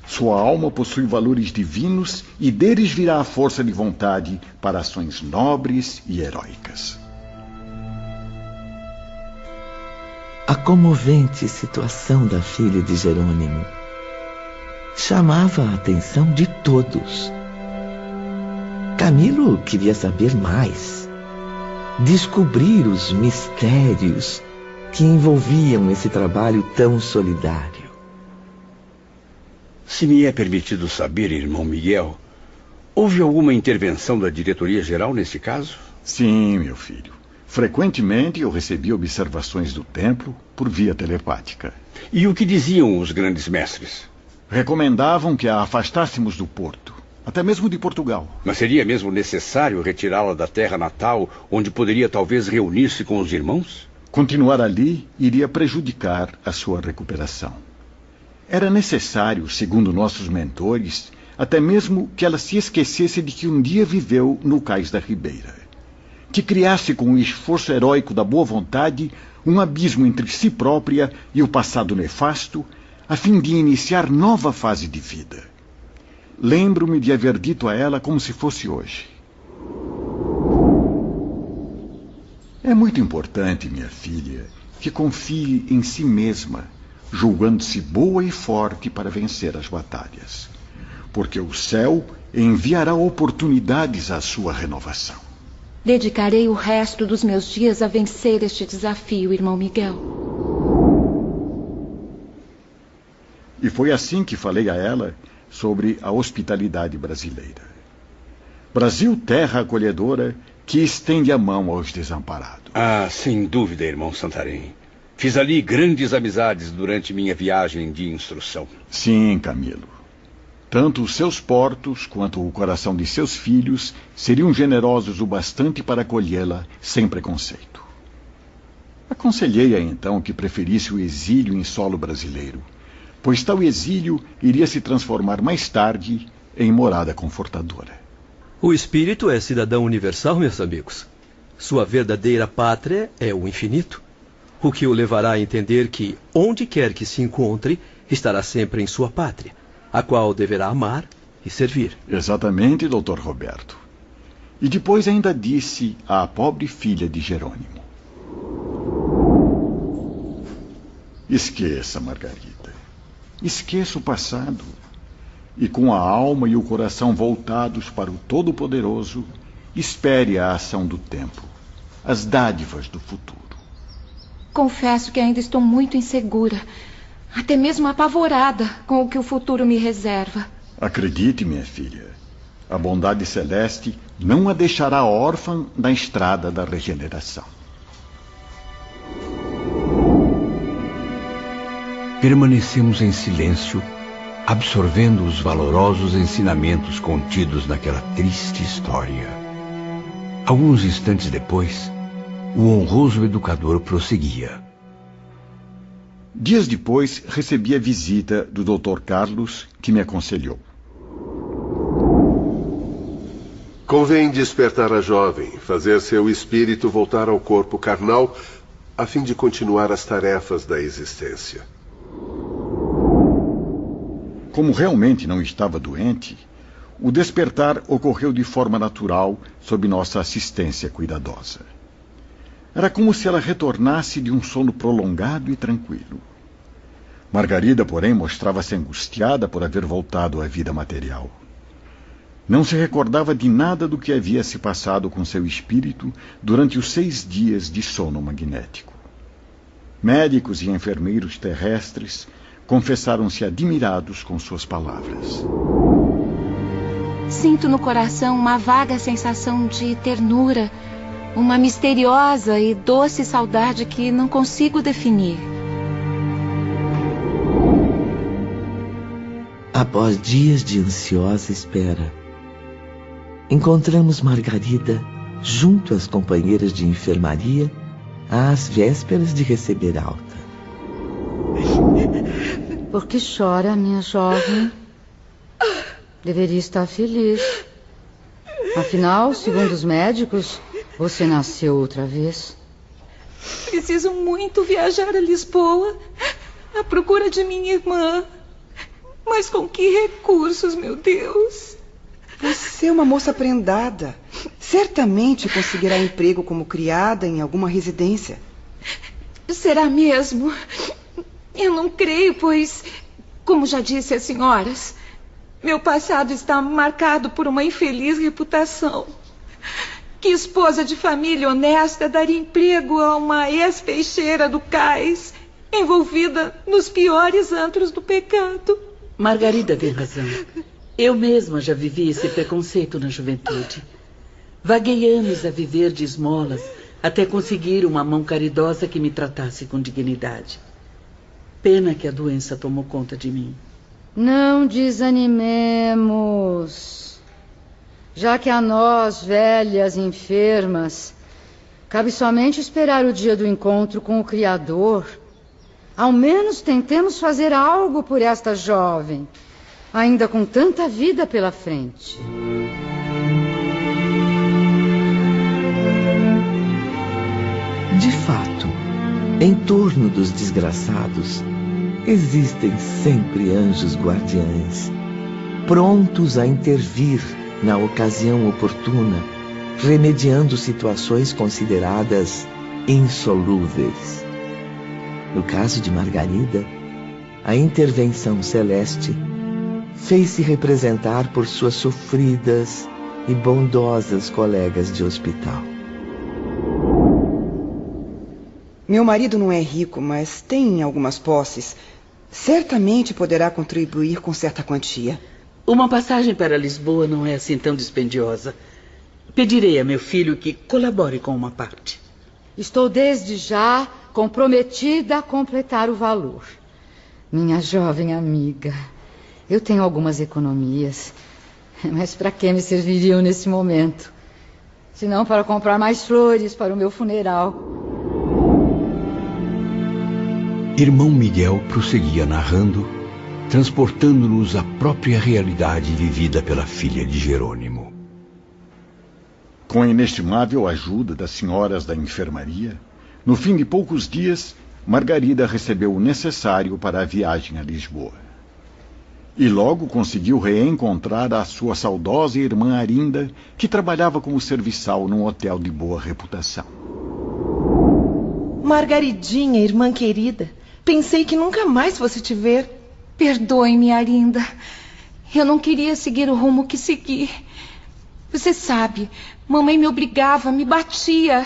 Sua alma possui valores divinos e deles virá a força de vontade para ações nobres e heróicas. A comovente situação da filha de Jerônimo chamava a atenção de todos. Camilo queria saber mais, descobrir os mistérios que envolviam esse trabalho tão solidário. Se me é permitido saber, irmão Miguel, houve alguma intervenção da diretoria-geral nesse caso? Sim, meu filho. Frequentemente eu recebi observações do templo por via telepática. E o que diziam os grandes mestres? Recomendavam que a afastássemos do porto, até mesmo de Portugal. Mas seria mesmo necessário retirá-la da terra natal, onde poderia talvez reunir-se com os irmãos? Continuar ali iria prejudicar a sua recuperação. Era necessário, segundo nossos mentores, até mesmo que ela se esquecesse de que um dia viveu no cais da Ribeira. Que criasse com o esforço heróico da boa vontade um abismo entre si própria e o passado nefasto, a fim de iniciar nova fase de vida. Lembro-me de haver dito a ela como se fosse hoje. É muito importante, minha filha, que confie em si mesma, julgando-se boa e forte para vencer as batalhas. Porque o céu enviará oportunidades à sua renovação. Dedicarei o resto dos meus dias a vencer este desafio, irmão Miguel. E foi assim que falei a ela sobre a hospitalidade brasileira. Brasil, terra acolhedora que estende a mão aos desamparados. Ah, sem dúvida, irmão Santarém. Fiz ali grandes amizades durante minha viagem de instrução. Sim, Camilo. Tanto os seus portos quanto o coração de seus filhos seriam generosos o bastante para acolhê-la sem preconceito. Aconselhei-a então que preferisse o exílio em solo brasileiro, pois tal exílio iria se transformar mais tarde em morada confortadora. O espírito é cidadão universal, meus amigos. Sua verdadeira pátria é o infinito, o que o levará a entender que, onde quer que se encontre, estará sempre em sua pátria, a qual deverá amar e servir. Exatamente, Dr. Roberto. E depois ainda disse à pobre filha de Jerônimo: esqueça, Margarida. Esqueça o passado. E com a alma e o coração voltados para o Todo-Poderoso, espere a ação do tempo, as dádivas do futuro. Confesso que ainda estou muito insegura, até mesmo apavorada com o que o futuro me reserva. Acredite, minha filha, a bondade celeste não a deixará órfã na estrada da regeneração. Permanecemos em silêncio, absorvendo os valorosos ensinamentos contidos naquela triste história. Alguns instantes depois, o honroso educador prosseguia. Dias depois, recebi a visita do Dr. Carlos, que me aconselhou. Convém despertar a jovem, fazer seu espírito voltar ao corpo carnal, a fim de continuar as tarefas da existência. Como realmente não estava doente, o despertar ocorreu de forma natural sob nossa assistência cuidadosa. Era como se ela retornasse de um sono prolongado e tranquilo. Margarida, porém, mostrava-se angustiada por haver voltado à vida material. Não se recordava de nada do que havia se passado com seu espírito durante os 6 dias de sono magnético. Médicos e enfermeiros terrestres confessaram-se admirados com suas palavras. Sinto no coração uma vaga sensação de ternura, uma misteriosa e doce saudade que não consigo definir. Após dias de ansiosa espera, encontramos Margarida junto às companheiras de enfermaria às vésperas de receber alta. Por que chora, minha jovem? Deveria estar feliz. Afinal, segundo os médicos, você nasceu outra vez. Preciso muito viajar a Lisboa à procura de minha irmã. Mas com que recursos, meu Deus? Você é uma moça prendada. Certamente conseguirá emprego como criada em alguma residência. Será mesmo? Eu não creio, pois, como já disse às senhoras, meu passado está marcado por uma infeliz reputação. Que esposa de família honesta daria emprego a uma ex-peixeira do cais, envolvida nos piores antros do pecado? Margarida tem razão. Eu mesma já vivi esse preconceito na juventude. Vaguei anos a viver de esmolas até conseguir uma mão caridosa que me tratasse com dignidade. Pena que a doença tomou conta de mim. Não desanimemos. Já que a nós, velhas enfermas, cabe somente esperar o dia do encontro com o Criador, ao menos tentemos fazer algo por esta jovem, ainda com tanta vida pela frente. De fato, em torno dos desgraçados, existem sempre anjos guardiães, prontos a intervir na ocasião oportuna, remediando situações consideradas insolúveis. No caso de Margarida, a intervenção celeste fez-se representar por suas sofridas e bondosas colegas de hospital. Meu marido não é rico, mas tem algumas posses. Certamente poderá contribuir com certa quantia. Uma passagem para Lisboa não é assim tão dispendiosa. Pedirei a meu filho que colabore com uma parte. Estou desde já comprometida a completar o valor. Minha jovem amiga, eu tenho algumas economias, mas para que me serviriam nesse momento? Se não para comprar mais flores para o meu funeral. Irmão Miguel prosseguia narrando, transportando-nos à própria realidade vivida pela filha de Jerônimo. Com a inestimável ajuda das senhoras da enfermaria, no fim de poucos dias, Margarida recebeu o necessário para a viagem a Lisboa. E logo conseguiu reencontrar a sua saudosa irmã Arinda, que trabalhava como serviçal num hotel de boa reputação. Margaridinha, irmã querida, pensei que nunca mais fosse te ver. Perdoe-me, Arinda. Eu não queria seguir o rumo que segui. Você sabe, mamãe me obrigava, me batia.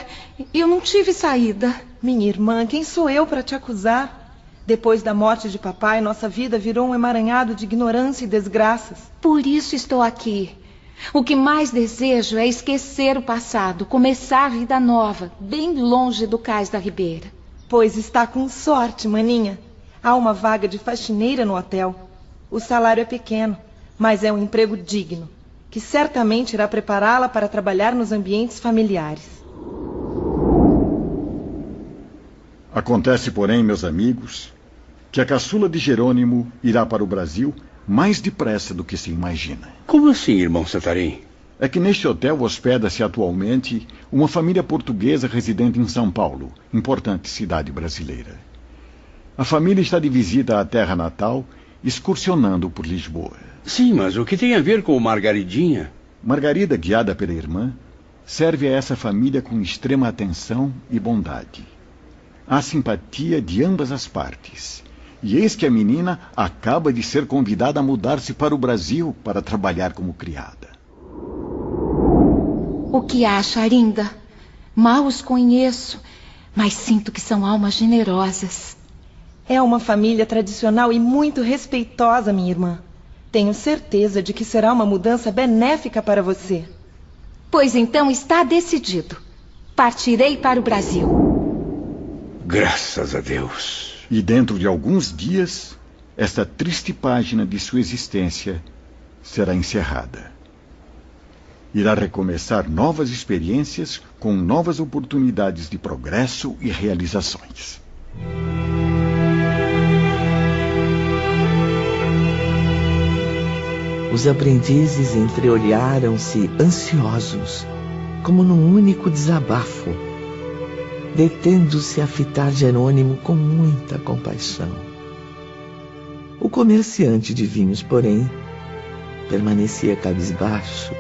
Eu não tive saída. Minha irmã, quem sou eu para te acusar? Depois da morte de papai, nossa vida virou um emaranhado de ignorância e desgraças. Por isso estou aqui. O que mais desejo é esquecer o passado, começar a vida nova, bem longe do cais da Ribeira. Pois está com sorte, maninha. Há uma vaga de faxineira no hotel. O salário é pequeno, mas é um emprego digno, que certamente irá prepará-la para trabalhar nos ambientes familiares. Acontece, porém, meus amigos, que a caçula de Jerônimo irá para o Brasil mais depressa do que se imagina. Como assim, irmão Santarém? É que neste hotel hospeda-se atualmente uma família portuguesa residente em São Paulo, importante cidade brasileira. A família está de visita à terra natal, excursionando por Lisboa. Sim, mas o que tem a ver com Margaridinha? Margarida, guiada pela irmã, serve a essa família com extrema atenção e bondade. Há simpatia de ambas as partes. E eis que a menina acaba de ser convidada a mudar-se para o Brasil para trabalhar como criada. O que acha, Arinda? Mal os conheço, mas sinto que são almas generosas. É uma família tradicional e muito respeitosa, minha irmã. Tenho certeza de que será uma mudança benéfica para você. Pois então está decidido. Partirei para o Brasil. Graças a Deus. E dentro de alguns dias, esta triste página de sua existência será encerrada. Irá recomeçar novas experiências com novas oportunidades de progresso e realizações. Os aprendizes entreolharam-se ansiosos, como num único desabafo, detendo-se a fitar Jerônimo com muita compaixão. O comerciante de vinhos, porém, permanecia cabisbaixo,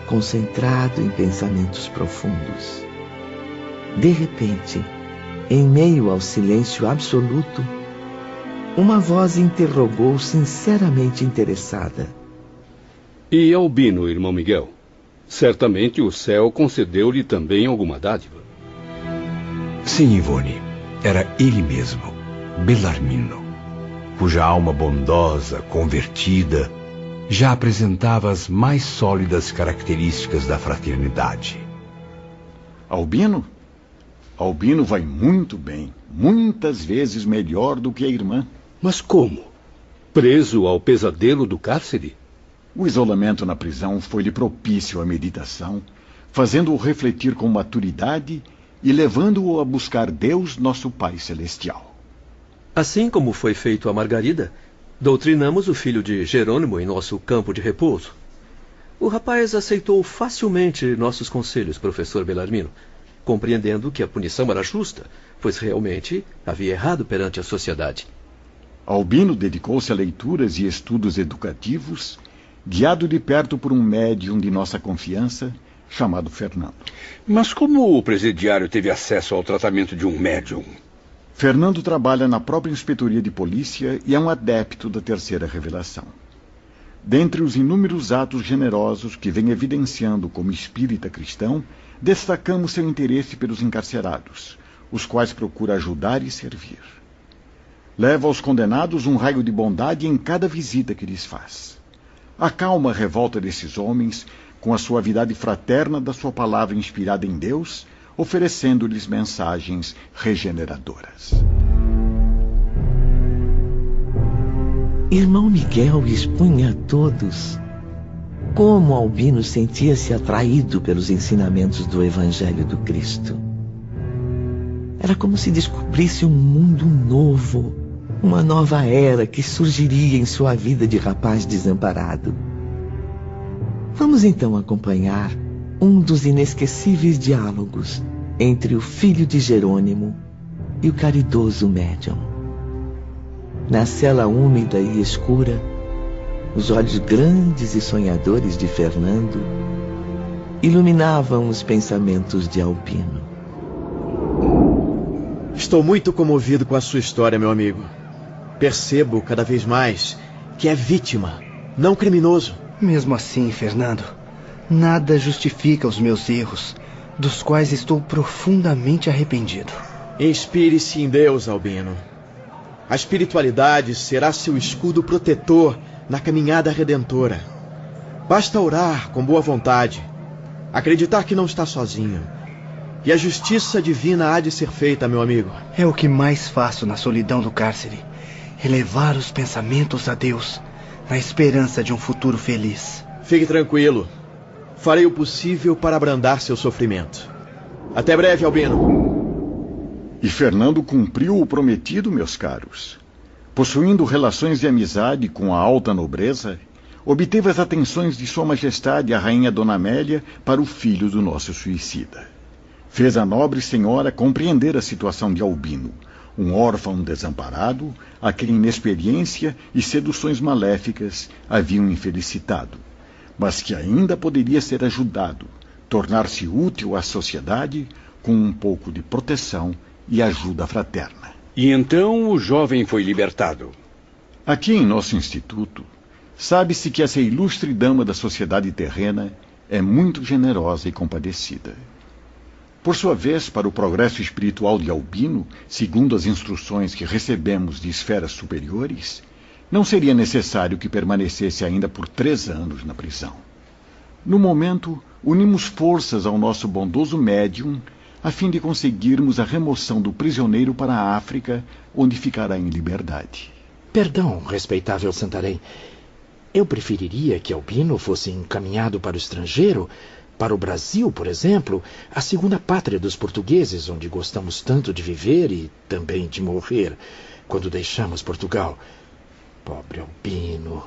concentrado em pensamentos profundos. De repente, em meio ao silêncio absoluto, uma voz interrogou sinceramente interessada. E Albino, irmão Miguel? Certamente o céu concedeu-lhe também alguma dádiva. Sim, Ivone, era ele mesmo, Belarmino, cuja alma bondosa, convertida, já apresentava as mais sólidas características da fraternidade. Albino? Albino vai muito bem, muitas vezes melhor do que a irmã. Mas como? Preso ao pesadelo do cárcere? O isolamento na prisão foi-lhe propício à meditação, fazendo-o refletir com maturidade e levando-o a buscar Deus, nosso Pai Celestial. Assim como foi feito a Margarida, doutrinamos o filho de Jerônimo em nosso campo de repouso. O rapaz aceitou facilmente nossos conselhos, professor Belarmino, compreendendo que a punição era justa, pois realmente havia errado perante a sociedade. Albino dedicou-se a leituras e estudos educativos, guiado de perto por um médium de nossa confiança, chamado Fernando. Mas como o presidiário teve acesso ao tratamento de um médium? Fernando trabalha na própria inspetoria de polícia e é um adepto da terceira revelação. Dentre os inúmeros atos generosos que vem evidenciando como espírita cristão, destacamos seu interesse pelos encarcerados, os quais procura ajudar e servir. Leva aos condenados um raio de bondade em cada visita que lhes faz. acalma a revolta desses homens com a suavidade fraterna da sua palavra inspirada em Deus, oferecendo-lhes mensagens regeneradoras. Irmão Miguel expunha a todos como Albino sentia-se atraído pelos ensinamentos do Evangelho do Cristo. Era como se descobrisse um mundo novo, uma nova era que surgiria em sua vida de rapaz desamparado. Vamos então acompanhar um dos inesquecíveis diálogos entre o filho de Jerônimo e o caridoso médium. Na cela úmida e escura, os olhos grandes e sonhadores de Fernando iluminavam os pensamentos de Albino. Estou muito comovido com a sua história, meu amigo. Percebo cada vez mais que é vítima, não criminoso. Mesmo assim, Fernando, nada justifica os meus erros, dos quais estou profundamente arrependido. Inspire-se em Deus, Albino. A espiritualidade será seu escudo protetor na caminhada redentora. Basta orar com boa vontade, acreditar que não está sozinho. E a justiça divina há de ser feita, meu amigo. É o que mais faço na solidão do cárcere. Elevar os pensamentos a Deus, na esperança de um futuro feliz. Fique tranquilo. Farei o possível para abrandar seu sofrimento. Até breve, Albino. E Fernando cumpriu o prometido, meus caros. Possuindo relações de amizade com a alta nobreza, obteve as atenções de Sua Majestade a Rainha Dona Amélia para o filho do nosso suicida. Fez a nobre senhora compreender a situação de Albino, um órfão desamparado, a quem inexperiência e seduções maléficas haviam infelicitado, mas que ainda poderia ser ajudado, tornar-se útil à sociedade com um pouco de proteção e ajuda fraterna. E então o jovem foi libertado. Aqui em nosso instituto, sabe-se que essa ilustre dama da sociedade terrena é muito generosa e compadecida. Por sua vez, para o progresso espiritual de Albino, segundo as instruções que recebemos de esferas superiores, não seria necessário que permanecesse ainda por 3 anos na prisão. No momento, unimos forças ao nosso bondoso médium, a fim de conseguirmos a remoção do prisioneiro para a África, onde ficará em liberdade. Perdão, respeitável Santarém. Eu preferiria que Albino fosse encaminhado para o estrangeiro, para o Brasil, por exemplo, a segunda pátria dos portugueses, onde gostamos tanto de viver e também de morrer, quando deixamos Portugal. Pobre Albino,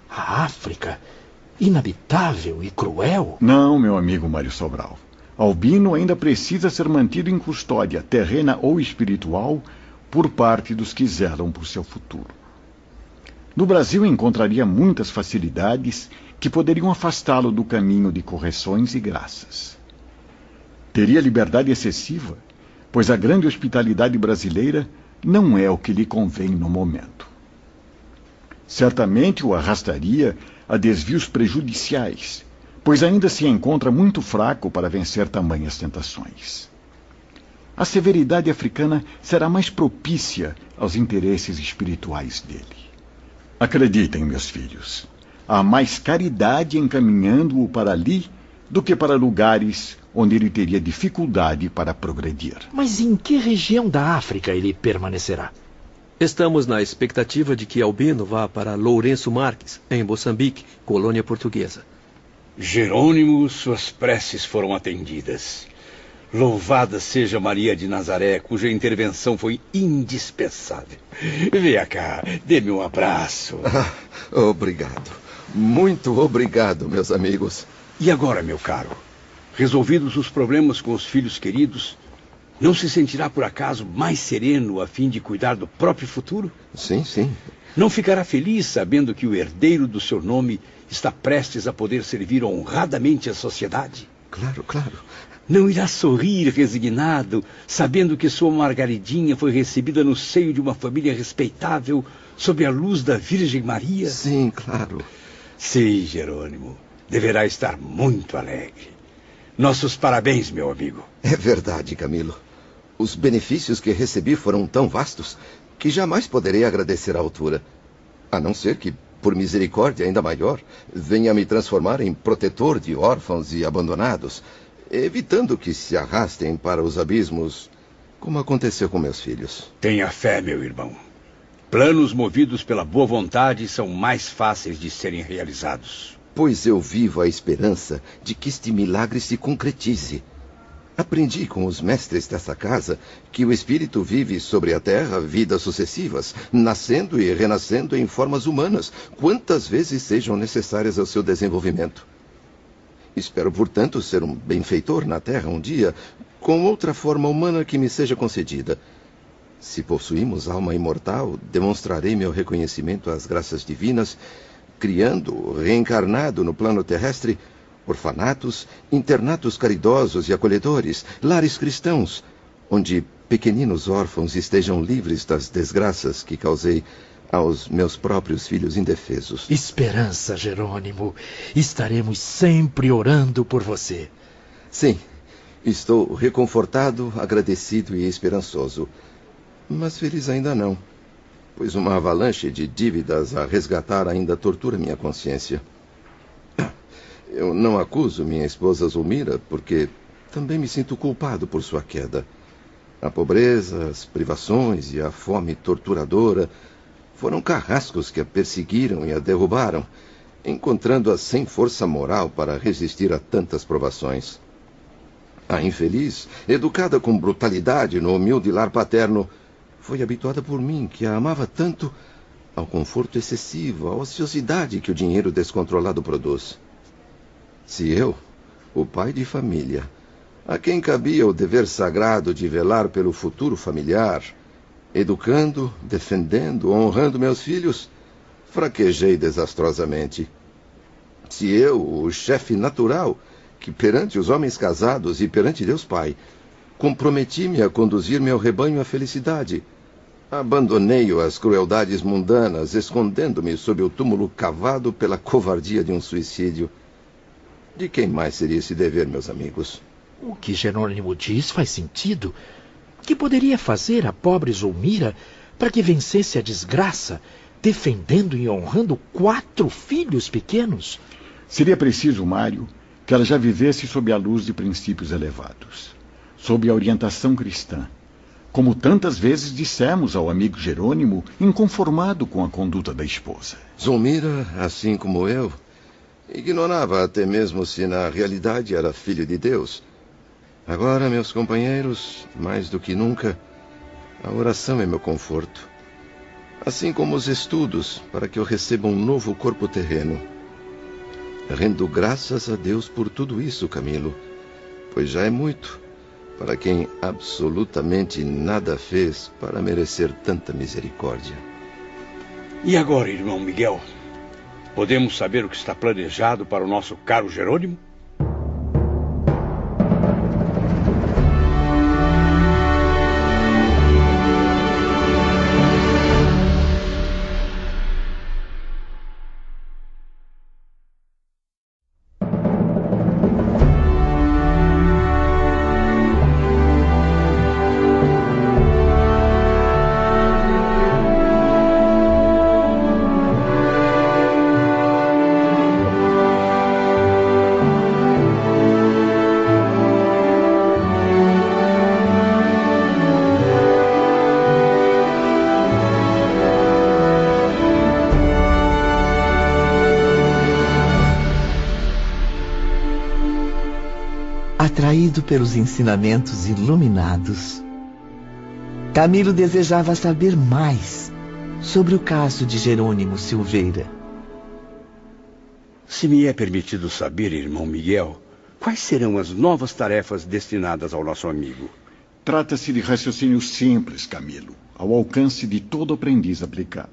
a África, inabitável e cruel. Não, meu amigo Mário Sobral. Albino ainda precisa ser mantido em custódia, terrena ou espiritual, por parte dos que zelam por seu futuro. No Brasil encontraria muitas facilidades que poderiam afastá-lo do caminho de correções e graças. Teria liberdade excessiva, pois a grande hospitalidade brasileira não é o que lhe convém no momento. Certamente o arrastaria a desvios prejudiciais, pois ainda se encontra muito fraco para vencer tamanhas tentações. A severidade africana será mais propícia aos interesses espirituais dele. Acreditem, meus filhos, há mais caridade encaminhando-o para ali do que para lugares onde ele teria dificuldade para progredir. Mas em que região da África ele permanecerá? Estamos na expectativa de que Albino vá para Lourenço Marques, em Moçambique, colônia portuguesa. Jerônimo, suas preces foram atendidas. Louvada seja Maria de Nazaré, cuja intervenção foi indispensável. Venha cá, dê-me um abraço. Obrigado. Muito obrigado, meus amigos. E agora, meu caro, resolvidos os problemas com os filhos queridos, não se sentirá por acaso mais sereno a fim de cuidar do próprio futuro? Sim, sim. Não ficará feliz sabendo que o herdeiro do seu nome está prestes a poder servir honradamente à sociedade? Claro, claro. Não irá sorrir resignado, sabendo que sua Margaridinha foi recebida no seio de uma família respeitável, sob a luz da Virgem Maria? Sim, claro. Sim, Jerônimo. Deverá estar muito alegre. Nossos parabéns, meu amigo. É verdade, Camilo. Os benefícios que recebi foram tão vastos que jamais poderei agradecer à altura. A não ser que por misericórdia ainda maior, venha me transformar em protetor de órfãos e abandonados, evitando que se arrastem para os abismos, como aconteceu com meus filhos. Tenha fé, meu irmão. Planos movidos pela boa vontade são mais fáceis de serem realizados. Pois eu vivo a esperança de que este milagre se concretize. Aprendi com os mestres dessa casa que o espírito vive sobre a terra vidas sucessivas, nascendo e renascendo em formas humanas, quantas vezes sejam necessárias ao seu desenvolvimento. Espero, portanto, ser um benfeitor na terra um dia, com outra forma humana que me seja concedida. Se possuímos alma imortal, demonstrarei meu reconhecimento às graças divinas, criando, reencarnado no plano terrestre, orfanatos, internatos caridosos e acolhedores, lares cristãos, onde pequeninos órfãos estejam livres das desgraças que causei aos meus próprios filhos indefesos. Esperança, Jerônimo. Estaremos sempre orando por você. Sim, estou reconfortado, agradecido e esperançoso. Mas feliz ainda não, pois uma avalanche de dívidas a resgatar ainda tortura minha consciência. Eu não acuso minha esposa Zulmira, porque também me sinto culpado por sua queda. A pobreza, as privações e a fome torturadora foram carrascos que a perseguiram e a derrubaram, encontrando-a sem força moral para resistir a tantas provações. A infeliz, educada com brutalidade no humilde lar paterno, foi habituada por mim, que a amava tanto, ao conforto excessivo, à ociosidade que o dinheiro descontrolado produz. Se eu, o pai de família, a quem cabia o dever sagrado de velar pelo futuro familiar, educando, defendendo, honrando meus filhos, fraquejei desastrosamente. Se eu, o chefe natural, que perante os homens casados e perante Deus Pai, comprometi-me a conduzir meu rebanho à felicidade, abandonei-o às crueldades mundanas, escondendo-me sob o túmulo cavado pela covardia de um suicídio. De quem mais seria esse dever, meus amigos? O que Jerônimo diz faz sentido. O que poderia fazer a pobre Zulmira para que vencesse a desgraça, defendendo e honrando 4 filhos pequenos? Seria preciso, Mário, que ela já vivesse sob a luz de princípios elevados, sob a orientação cristã, como tantas vezes dissemos ao amigo Jerônimo, inconformado com a conduta da esposa. Zulmira, assim como eu, ignorava até mesmo se na realidade era filho de Deus. Agora, meus companheiros, mais do que nunca, a oração é meu conforto, assim como os estudos para que eu receba um novo corpo terreno. Rendo graças a Deus por tudo isso, Camilo, pois já é muito para quem absolutamente nada fez para merecer tanta misericórdia. E agora, irmão Miguel? Podemos saber o que está planejado para o nosso caro Jerônimo? Atraído pelos ensinamentos iluminados, Camilo desejava saber mais sobre o caso de Jerônimo Silveira. Se me é permitido saber, irmão Miguel, quais serão as novas tarefas destinadas ao nosso amigo? Trata-se de raciocínio simples, Camilo, ao alcance de todo aprendiz aplicado.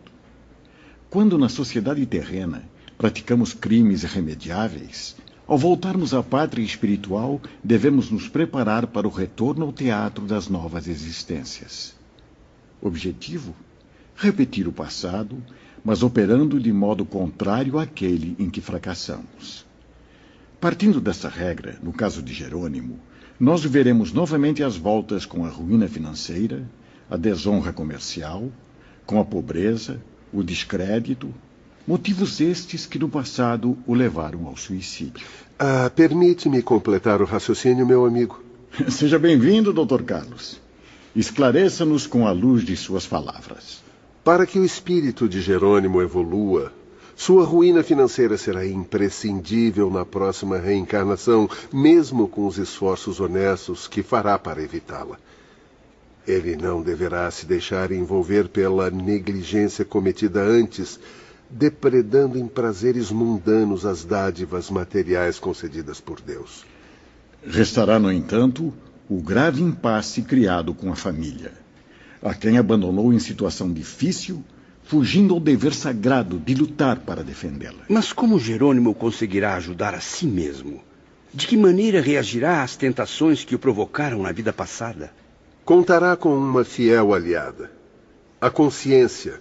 Quando na sociedade terrena praticamos crimes irremediáveis, ao voltarmos à pátria espiritual, devemos nos preparar para o retorno ao teatro das novas existências. Objetivo? Repetir o passado, mas operando de modo contrário àquele em que fracassamos. Partindo dessa regra, no caso de Jerônimo, nós veremos novamente as voltas com a ruína financeira, a desonra comercial, com a pobreza, o descrédito, Motivos estes que no passado o levaram ao suicídio. Permite-me completar o raciocínio, meu amigo. Seja bem-vindo, Dr. Carlos. Esclareça-nos com a luz de suas palavras. Para que o espírito de Jerônimo evolua, sua ruína financeira será imprescindível na próxima reencarnação, mesmo com os esforços honestos que fará para evitá-la. Ele não deverá se deixar envolver pela negligência cometida antes, depredando em prazeres mundanos as dádivas materiais concedidas por Deus. Restará, no entanto, o grave impasse criado com a família, a quem abandonou em situação difícil, fugindo ao dever sagrado de lutar para defendê-la. Mas como Jerônimo conseguirá ajudar a si mesmo? De que maneira reagirá às tentações que o provocaram na vida passada? Contará com uma fiel aliada, a consciência,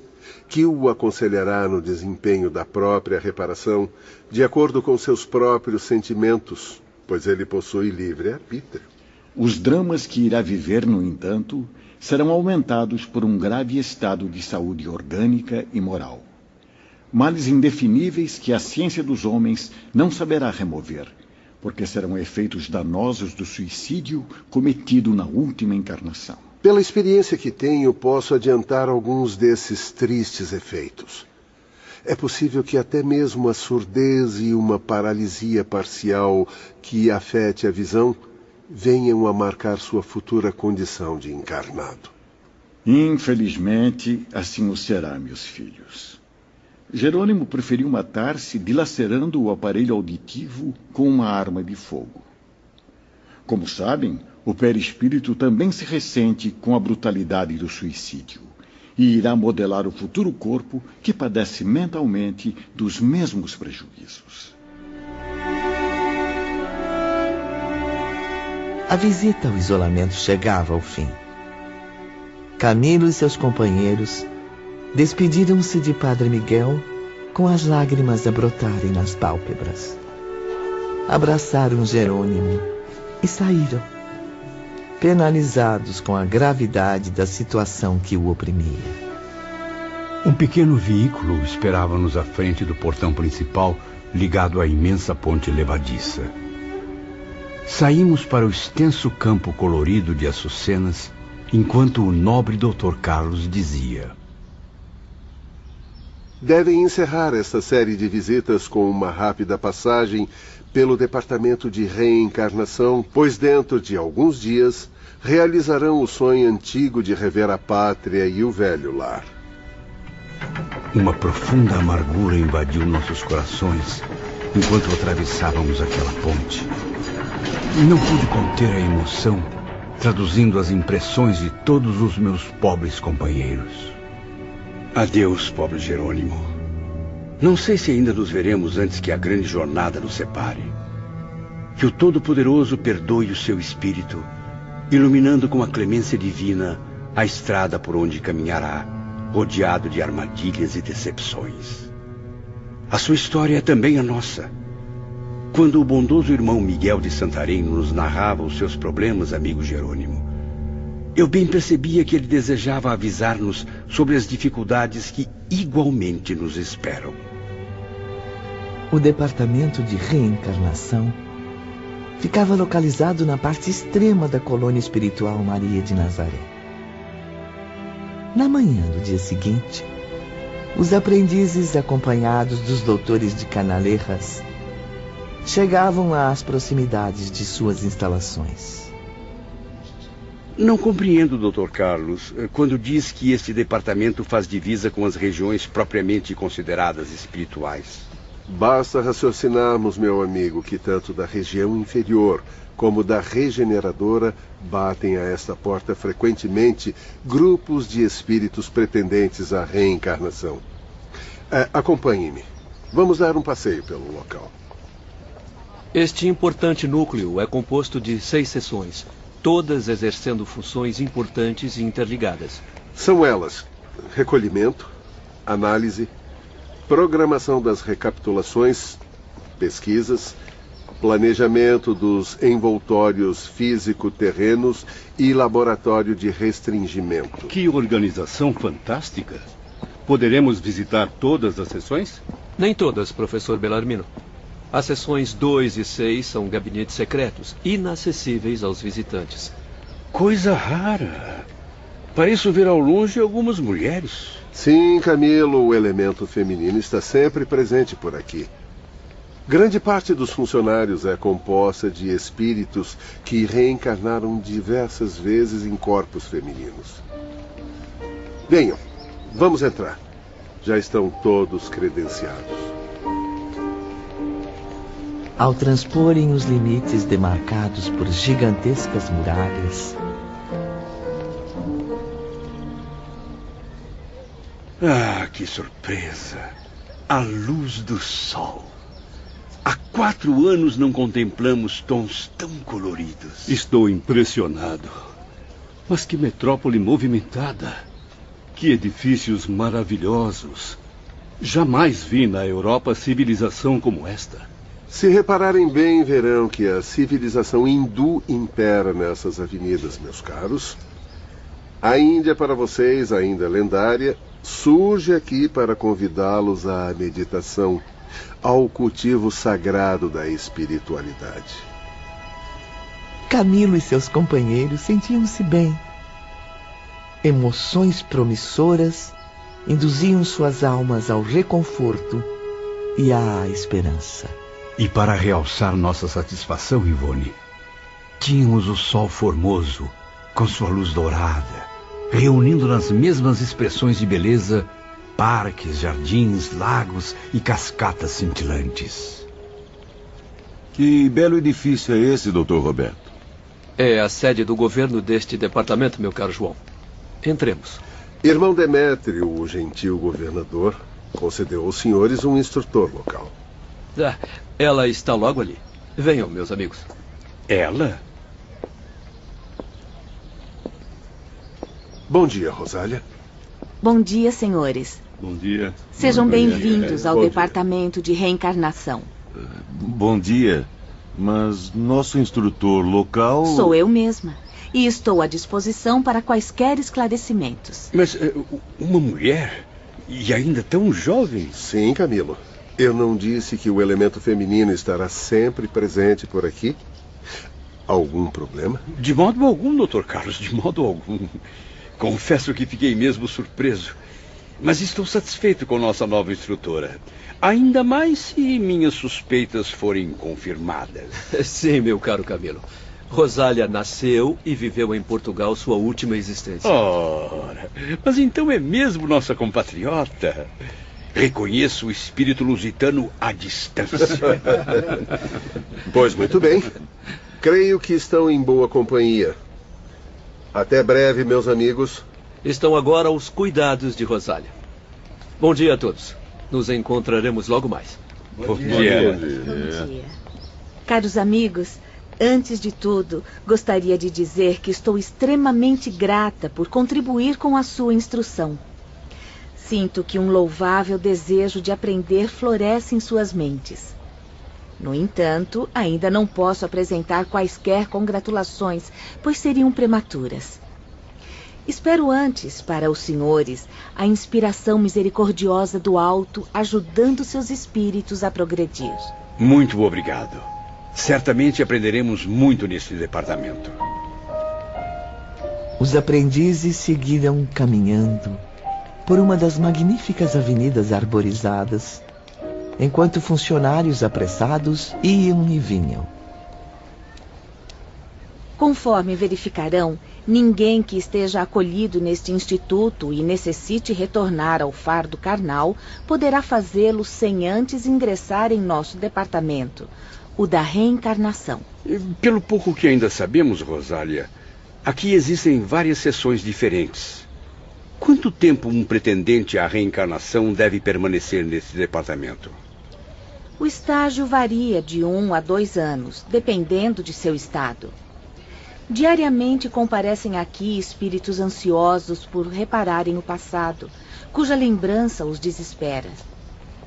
que o aconselhará no desempenho da própria reparação, de acordo com seus próprios sentimentos, pois ele possui livre-arbítrio. Os dramas que irá viver, no entanto, serão aumentados por um grave estado de saúde orgânica e moral. Males indefiníveis que a ciência dos homens não saberá remover, porque serão efeitos danosos do suicídio cometido na última encarnação. Pela experiência que tenho, posso adiantar alguns desses tristes efeitos. É possível que até mesmo a surdez e uma paralisia parcial que afete a visão venham a marcar sua futura condição de encarnado. Infelizmente, assim o será, meus filhos. Jerônimo preferiu matar-se dilacerando o aparelho auditivo com uma arma de fogo. Como sabem, o perispírito também se ressente com a brutalidade do suicídio e irá modelar o futuro corpo que padece mentalmente dos mesmos prejuízos. A visita ao isolamento chegava ao fim. Camilo e seus companheiros despediram-se de Padre Miguel com as lágrimas a brotarem nas pálpebras. Abraçaram Jerônimo e saíram, penalizados com a gravidade da situação que o oprimia. Um pequeno veículo esperava-nos à frente do portão principal, ligado à imensa ponte levadiça. Saímos para o extenso campo colorido de açucenas, enquanto o nobre Dr. Carlos dizia: Devem encerrar esta série de visitas com uma rápida passagem pelo departamento de reencarnação, pois dentro de alguns dias realizarão o sonho antigo de rever a pátria e o velho lar. Uma profunda amargura invadiu nossos corações enquanto atravessávamos aquela ponte. Não pude conter a emoção, traduzindo as impressões de todos os meus pobres companheiros. Adeus, pobre Jerônimo. Não sei se ainda nos veremos antes que a grande jornada nos separe. Que o Todo-Poderoso perdoe o seu espírito, iluminando com a clemência divina a estrada por onde caminhará, rodeado de armadilhas e decepções. A sua história é também a nossa. Quando o bondoso irmão Miguel de Santarém nos narrava os seus problemas, amigo Jerônimo, eu bem percebia que ele desejava avisar-nos sobre as dificuldades que igualmente nos esperam. O departamento de reencarnação ficava localizado na parte extrema da colônia espiritual Maria de Nazaré. Na manhã do dia seguinte, os aprendizes, acompanhados dos doutores de Canalejas, chegavam às proximidades de suas instalações. Não compreendo, Dr. Carlos, quando diz que este departamento faz divisa com as regiões propriamente consideradas espirituais. Basta raciocinarmos, meu amigo, que tanto da região inferior como da regeneradora batem a esta porta frequentemente grupos de espíritos pretendentes à reencarnação. Acompanhe-me. Vamos dar um passeio pelo local. Este importante núcleo é composto de 6 seções, todas exercendo funções importantes e interligadas. São elas: recolhimento, análise, programação das recapitulações, pesquisas, planejamento dos envoltórios físico-terrenos e laboratório de restringimento. Que organização fantástica! Poderemos visitar todas as sessões? Nem todas, professor Bellarmino. As sessões 2 e 6 são gabinetes secretos, inacessíveis aos visitantes. Coisa rara. Pareço ver ao longe algumas mulheres. Sim, Camilo, o elemento feminino está sempre presente por aqui. Grande parte dos funcionários é composta de espíritos que reencarnaram diversas vezes em corpos femininos. Venham, vamos entrar. Já estão todos credenciados. Ao transporem os limites demarcados por gigantescas muralhas, ah, que surpresa! A luz do sol. Há 4 anos não contemplamos tons tão coloridos. Estou impressionado. Mas que metrópole movimentada. Que edifícios maravilhosos. Jamais vi na Europa civilização como esta. Se repararem bem, verão que a civilização hindu impera nessas avenidas, meus caros. A Índia, para vocês, ainda lendária, surge aqui para convidá-los à meditação, ao cultivo sagrado da espiritualidade. Camilo e seus companheiros sentiam-se bem. Emoções promissoras induziam suas almas ao reconforto e à esperança. E para realçar nossa satisfação, Ivone, tínhamos o sol formoso, com sua luz dourada, reunindo nas mesmas expressões de beleza parques, jardins, lagos e cascatas cintilantes. Que belo edifício é esse, Dr. Roberto? É a sede do governo deste departamento, meu caro João. Entremos. Irmão Demétrio, o gentil governador, concedeu aos senhores um instrutor local. Ah, ela está logo ali. Venham, meus amigos. Ela? Bom dia, Rosália. Bom dia, senhores. Bom dia. Sejam bem-vindos ao Departamento de Reencarnação. Bom dia. Mas nosso instrutor local... Sou eu mesma. E estou à disposição para quaisquer esclarecimentos. Mas uma mulher? E ainda tão jovem? Sim, Camilo. Eu não disse que o elemento feminino estará sempre presente por aqui? Algum problema? De modo algum, Dr. Carlos, de modo algum. Confesso que fiquei mesmo surpreso. Mas estou satisfeito com nossa nova instrutora. Ainda mais se minhas suspeitas forem confirmadas. Sim, meu caro Camilo. Rosália nasceu e viveu em Portugal sua última existência. Ora, mas então é mesmo nossa compatriota. Reconheço o espírito lusitano à distância. Pois muito bem. Creio que estão em boa companhia. Até breve, meus amigos. Estão agora aos cuidados de Rosália. Bom dia a todos. Nos encontraremos logo mais. Bom dia. Bom dia. Caros amigos, antes de tudo, gostaria de dizer que estou extremamente grata por contribuir com a sua instrução. Sinto que um louvável desejo de aprender floresce em suas mentes. No entanto, ainda não posso apresentar quaisquer congratulações, pois seriam prematuras. Espero antes, para os senhores, a inspiração misericordiosa do alto, ajudando seus espíritos a progredir. Muito obrigado. Certamente aprenderemos muito neste departamento. Os aprendizes seguiram caminhando por uma das magníficas avenidas arborizadas, enquanto funcionários apressados iam e vinham. Conforme verificarão, ninguém que esteja acolhido neste instituto e necessite retornar ao fardo carnal poderá fazê-lo sem antes ingressar em nosso departamento, o da reencarnação. Pelo pouco que ainda sabemos, Rosália, aqui existem várias sessões diferentes. Quanto tempo um pretendente à reencarnação deve permanecer nesse departamento? O estágio varia de 1 a 2 anos, dependendo de seu estado. Diariamente comparecem aqui espíritos ansiosos por repararem o passado, cuja lembrança os desespera.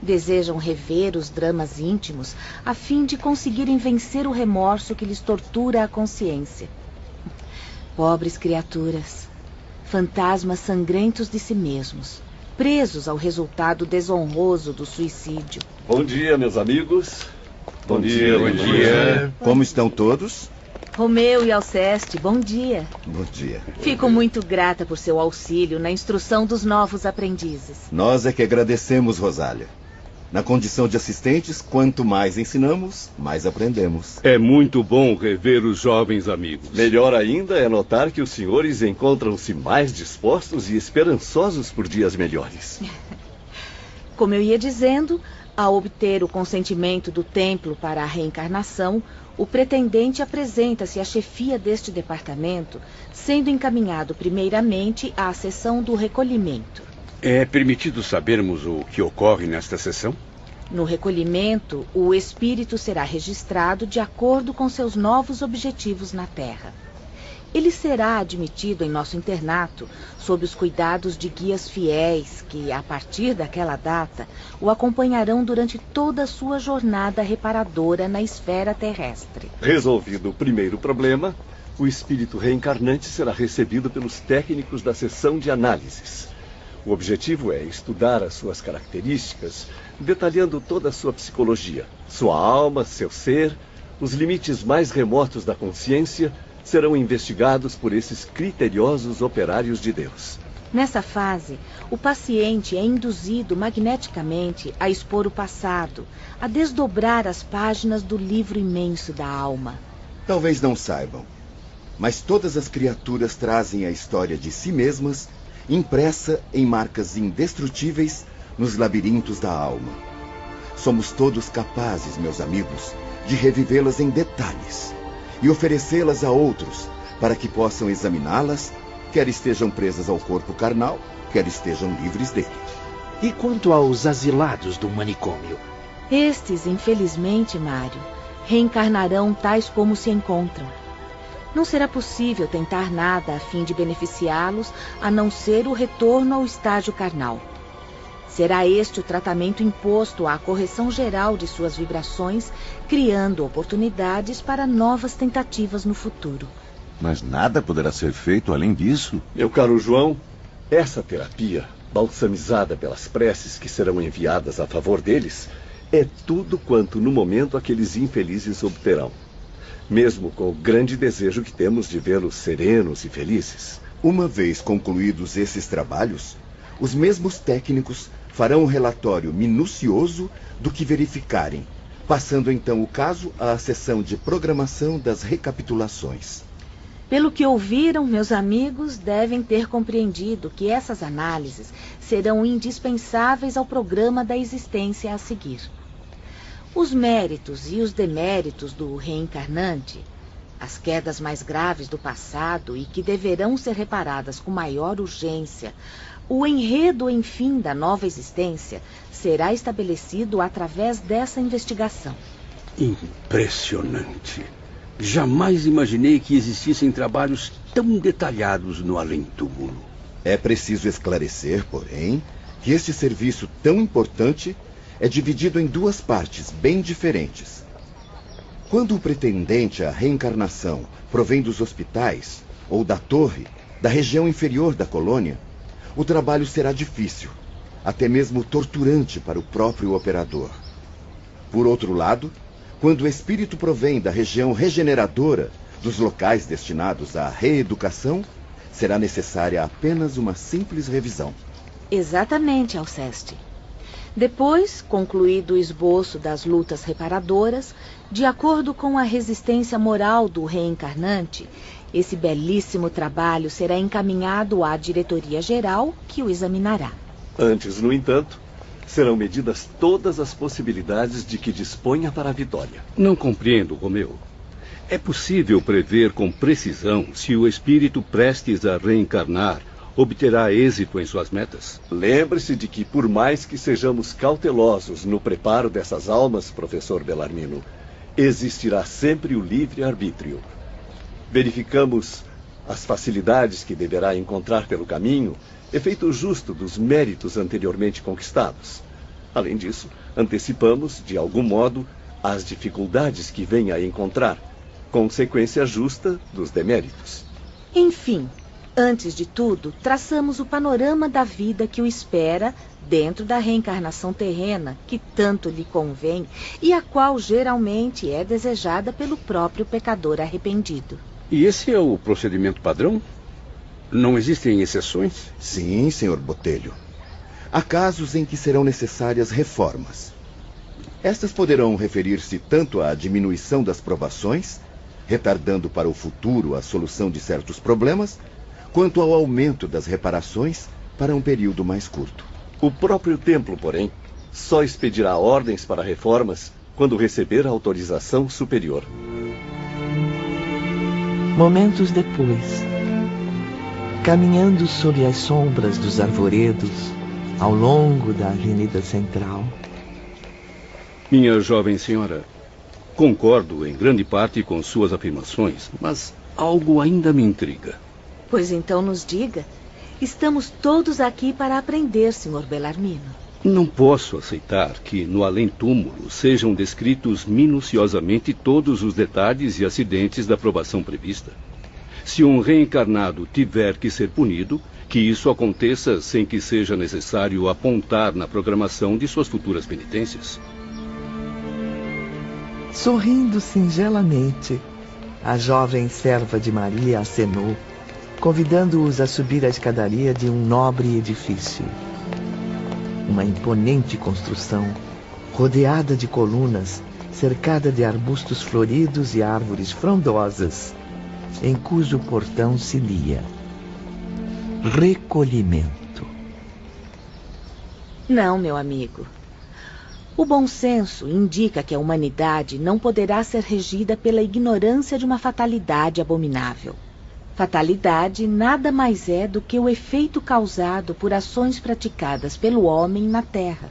Desejam rever os dramas íntimos a fim de conseguirem vencer o remorso que lhes tortura a consciência. Pobres criaturas, fantasmas sangrentos de si mesmos, presos ao resultado desonroso do suicídio. Bom dia, meus amigos. Bom dia. Como estão todos? Romeu e Alceste, bom dia. Bom dia. Fico muito grata por seu auxílio na instrução dos novos aprendizes. Nós é que agradecemos, Rosália. Na condição de assistentes, quanto mais ensinamos, mais aprendemos. É muito bom rever os jovens amigos. Melhor ainda é notar que os senhores encontram-se mais dispostos e esperançosos por dias melhores. Como eu ia dizendo, ao obter o consentimento do templo para a reencarnação, o pretendente apresenta-se à chefia deste departamento, sendo encaminhado primeiramente à sessão do recolhimento. É permitido sabermos o que ocorre nesta sessão? No recolhimento, o espírito será registrado de acordo com seus novos objetivos na Terra. Ele será admitido em nosso internato, sob os cuidados de guias fiéis que, a partir daquela data, o acompanharão durante toda a sua jornada reparadora na esfera terrestre. Resolvido o primeiro problema, o espírito reencarnante será recebido pelos técnicos da seção de análises. O objetivo é estudar as suas características, detalhando toda a sua psicologia, sua alma, seu ser, os limites mais remotos da consciência, serão investigados por esses criteriosos operários de Deus. Nessa fase, o paciente é induzido magneticamente a expor o passado, a desdobrar as páginas do livro imenso da alma. Talvez não saibam, mas todas as criaturas trazem a história de si mesmas impressa em marcas indestrutíveis nos labirintos da alma. Somos todos capazes, meus amigos, de revivê-las em detalhes e oferecê-las a outros, para que possam examiná-las, quer estejam presas ao corpo carnal, quer estejam livres dele. E quanto aos asilados do manicômio? Estes, infelizmente, Mário, reencarnarão tais como se encontram. Não será possível tentar nada a fim de beneficiá-los, a não ser o retorno ao estágio carnal. Será este o tratamento imposto à correção geral de suas vibrações, criando oportunidades para novas tentativas no futuro. Mas nada poderá ser feito além disso? Meu caro João, essa terapia, balsamizada pelas preces que serão enviadas a favor deles, é tudo quanto no momento aqueles infelizes obterão. Mesmo com o grande desejo que temos de vê-los serenos e felizes. Uma vez concluídos esses trabalhos, os mesmos técnicos farão um relatório minucioso do que verificarem, passando então o caso à sessão de programação das recapitulações. Pelo que ouviram, meus amigos devem ter compreendido que essas análises serão indispensáveis ao programa da existência a seguir. Os méritos e os deméritos do reencarnante, as quedas mais graves do passado e que deverão ser reparadas com maior urgência, o enredo, enfim, da nova existência, será estabelecido através dessa investigação. Impressionante. Jamais imaginei que existissem trabalhos tão detalhados no além-túmulo. É preciso esclarecer, porém, que este serviço tão importante é dividido em duas partes bem diferentes. Quando o pretendente à reencarnação provém dos hospitais ou da torre, da região inferior da colônia, o trabalho será difícil, até mesmo torturante para o próprio operador. Por outro lado, quando o espírito provém da região regeneradora, dos locais destinados à reeducação, será necessária apenas uma simples revisão. Exatamente, Alceste. Depois, concluído o esboço das lutas reparadoras, de acordo com a resistência moral do reencarnante, esse belíssimo trabalho será encaminhado à diretoria geral, que o examinará. Antes, no entanto, serão medidas todas as possibilidades de que disponha para a vitória. Não compreendo, Romeu. É possível prever com precisão se o espírito prestes a reencarnar obterá êxito em suas metas? Lembre-se de que, por mais que sejamos cautelosos no preparo dessas almas, professor Bellarmino, existirá sempre o livre-arbítrio. Verificamos as facilidades que deverá encontrar pelo caminho, efeito justo dos méritos anteriormente conquistados. Além disso, antecipamos, de algum modo, as dificuldades que venha a encontrar, consequência justa dos deméritos. Enfim, Antes de tudo, traçamos o panorama da vida que o espera dentro da reencarnação terrena, que tanto lhe convém e a qual geralmente é desejada pelo próprio pecador arrependido. E esse é o procedimento padrão? Não existem exceções? Sim, senhor Botelho. Há casos em que serão necessárias reformas. Estas poderão referir-se tanto à diminuição das provações, retardando para o futuro a solução de certos problemas, quanto ao aumento das reparações para um período mais curto. O próprio templo, porém, só expedirá ordens para reformas quando receber a autorização superior. Momentos depois, caminhando sob as sombras dos arvoredos, ao longo da Avenida Central. Minha jovem senhora, concordo em grande parte com suas afirmações, mas algo ainda me intriga. Pois então nos diga. Estamos todos aqui para aprender, Sr. Bellarmino. Não posso aceitar que no além-túmulo sejam descritos minuciosamente todos os detalhes e acidentes da provação prevista. Se um reencarnado tiver que ser punido, que isso aconteça sem que seja necessário apontar na programação de suas futuras penitências. Sorrindo singelamente, a jovem serva de Maria acenou, convidando-os a subir a escadaria de um nobre edifício. Uma imponente construção, rodeada de colunas, cercada de arbustos floridos e árvores frondosas, em cujo portão se lia: recolhimento. Não, meu amigo. O bom senso indica que a humanidade não poderá ser regida pela ignorância de uma fatalidade abominável. Fatalidade nada mais é do que o efeito causado por ações praticadas pelo homem na Terra.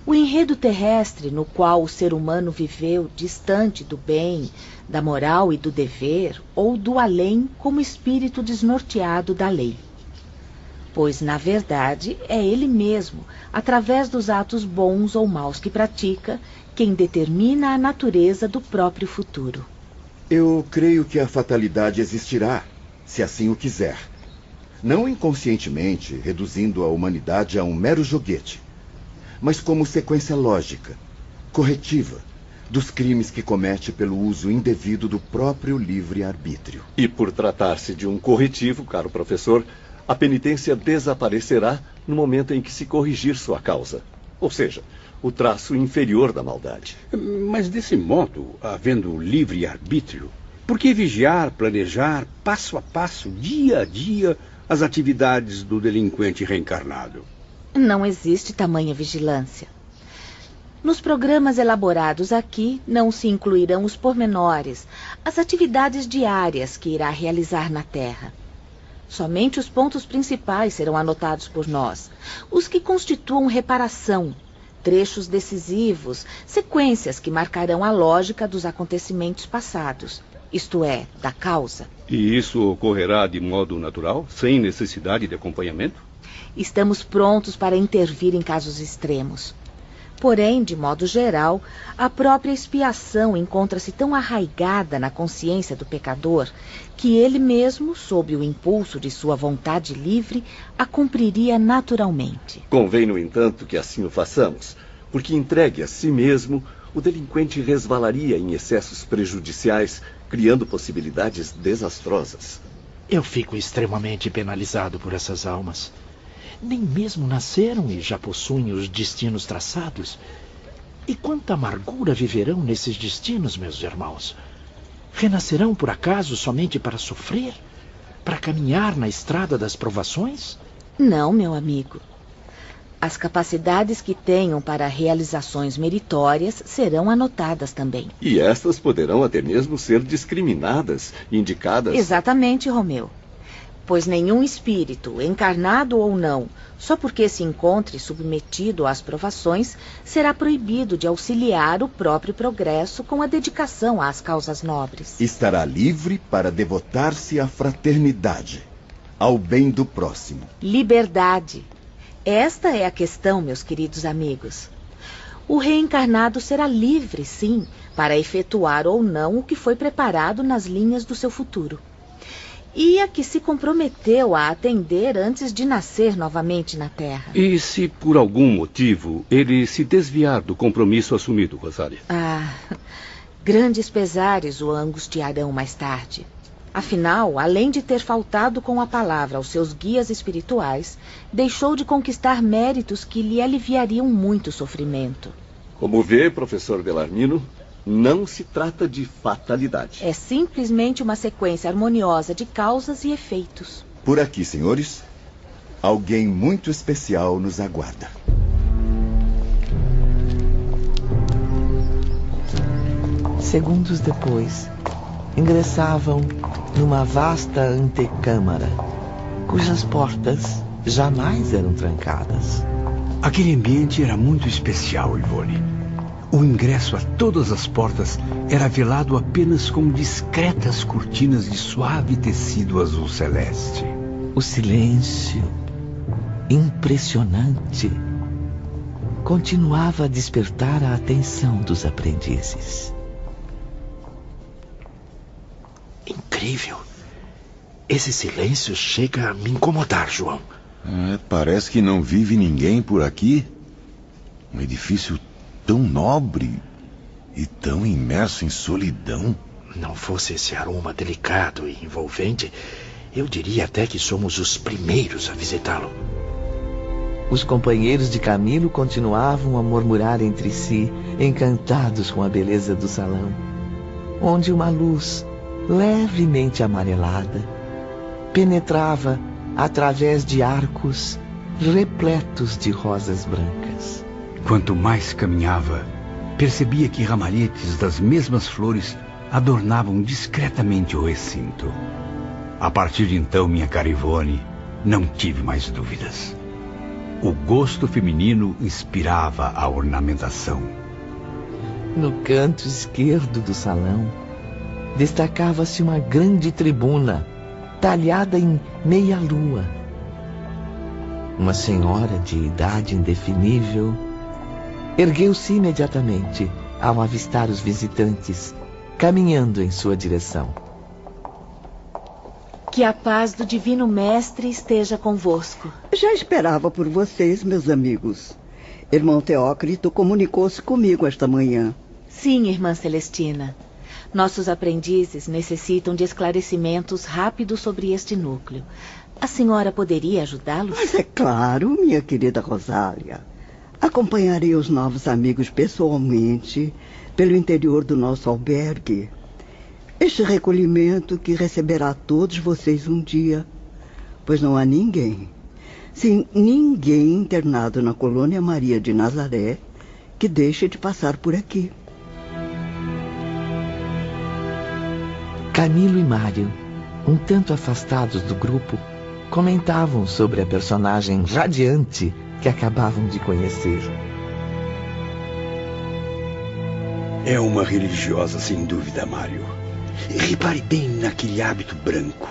O enredo terrestre no qual o ser humano viveu distante do bem, da moral e do dever, ou do além como espírito desnorteado da lei. Pois, na verdade, é ele mesmo, através dos atos bons ou maus que pratica, quem determina a natureza do próprio futuro. Eu creio que a fatalidade existirá, se assim o quiser. Não inconscientemente, reduzindo a humanidade a um mero joguete, mas como sequência lógica, corretiva, dos crimes que comete pelo uso indevido do próprio livre-arbítrio. E por tratar-se de um corretivo, caro professor, a penitência desaparecerá no momento em que se corrigir sua causa. Ou seja, o traço inferior da maldade. Mas desse modo, havendo livre-arbítrio, por que vigiar, planejar, passo a passo, dia a dia, as atividades do delinquente reencarnado? Não existe tamanha vigilância. Nos programas elaborados aqui, não se incluirão os pormenores, as atividades diárias que irá realizar na Terra. Somente os pontos principais serão anotados por nós, os que constituam reparação, trechos decisivos, sequências que marcarão a lógica dos acontecimentos passados, isto é, da causa. E isso ocorrerá de modo natural, sem necessidade de acompanhamento? Estamos prontos para intervir em casos extremos. Porém, de modo geral, a própria expiação encontra-se tão arraigada na consciência do pecador que ele mesmo, sob o impulso de sua vontade livre, a cumpriria naturalmente. Convém, no entanto, que assim o façamos, porque entregue a si mesmo, o delinquente resvalaria em excessos prejudiciais, criando possibilidades desastrosas. Eu fico extremamente penalizado por essas almas. Nem mesmo nasceram e já possuem os destinos traçados. E quanta amargura viverão nesses destinos, meus irmãos? Renascerão por acaso somente para sofrer? Para caminhar na estrada das provações? Não, meu amigo. As capacidades que tenham para realizações meritórias serão anotadas também. E estas poderão até mesmo ser discriminadas, indicadas... Exatamente, Romeu. Pois nenhum espírito, encarnado ou não, só porque se encontre submetido às provações, será proibido de auxiliar o próprio progresso com a dedicação às causas nobres. Estará livre para devotar-se à fraternidade, ao bem do próximo. Liberdade. Esta é a questão, meus queridos amigos. O reencarnado será livre, sim, para efetuar ou não o que foi preparado nas linhas do seu futuro. e a que se comprometeu a atender antes de nascer novamente na Terra. E se por algum motivo ele se desviar do compromisso assumido, Rosália? Grandes pesares o angustiarão mais tarde. Afinal, além de ter faltado com a palavra aos seus guias espirituais, deixou de conquistar méritos que lhe aliviariam muito sofrimento. Como vê, professor Bellarmino, não se trata de fatalidade. É simplesmente uma sequência harmoniosa de causas e efeitos. Por aqui, senhores, alguém muito especial nos aguarda. Segundos depois, ingressavam numa vasta antecâmara, cujas portas jamais eram trancadas. Aquele ambiente era muito especial, Ivone. O ingresso a todas as portas era velado apenas com discretas cortinas de suave tecido azul celeste. O silêncio, impressionante, continuava a despertar a atenção dos aprendizes. Incrível. Esse silêncio chega a me incomodar, João. Parece que não vive ninguém por aqui. Um edifício tão nobre e tão imerso em solidão. Não fosse esse aroma delicado e envolvente, eu diria até que somos os primeiros a visitá-lo. Os companheiros de Camilo continuavam a murmurar entre si, encantados com a beleza do salão, onde uma luz levemente amarelada penetrava através de arcos repletos de rosas brancas. Quanto mais caminhava, percebia que ramalhetes das mesmas flores adornavam discretamente o recinto. A partir de então, minha cara Ivone, não tive mais dúvidas. O gosto feminino inspirava a ornamentação. No canto esquerdo do salão, destacava-se uma grande tribuna, talhada em meia-lua. Uma senhora de idade indefinível ergueu-se imediatamente ao avistar os visitantes, caminhando em sua direção. Que a paz do Divino Mestre esteja convosco. Já esperava por vocês, meus amigos. Irmão Teócrito comunicou-se comigo esta manhã. Sim, irmã Celestina. Nossos aprendizes necessitam de esclarecimentos rápidos sobre este núcleo. A senhora poderia ajudá-los? Mas é claro, minha querida Rosália. Acompanharei os novos amigos pessoalmente pelo interior do nosso albergue. Este recolhimento que receberá todos vocês um dia, pois não há ninguém, sim, ninguém internado na colônia Maria de Nazaré que deixe de passar por aqui. Camilo e Mário, um tanto afastados do grupo, comentavam sobre a personagem radiante que acabavam de conhecer. É uma religiosa, sem dúvida, Mário. Repare bem naquele hábito branco.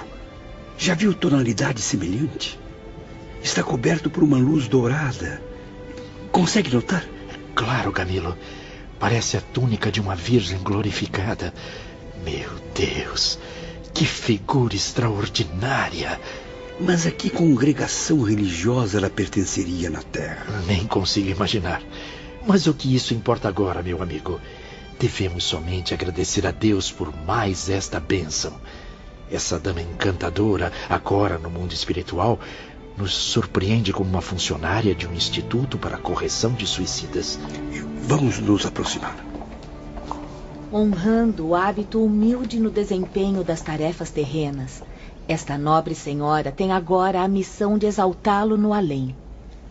Já viu tonalidade semelhante? Está coberto por uma luz dourada. Consegue notar? Claro, Camilo. Parece a túnica de uma virgem glorificada. Meu Deus, que figura extraordinária! Mas a que congregação religiosa ela pertenceria na Terra? Nem consigo imaginar. Mas o que isso importa agora, meu amigo? Devemos somente agradecer a Deus por mais esta bênção. Essa dama encantadora, agora no mundo espiritual, nos surpreende como uma funcionária de um instituto para a correção de suicidas. Vamos nos aproximar. Honrando o hábito humilde no desempenho das tarefas terrenas, esta nobre senhora tem agora a missão de exaltá-lo no além.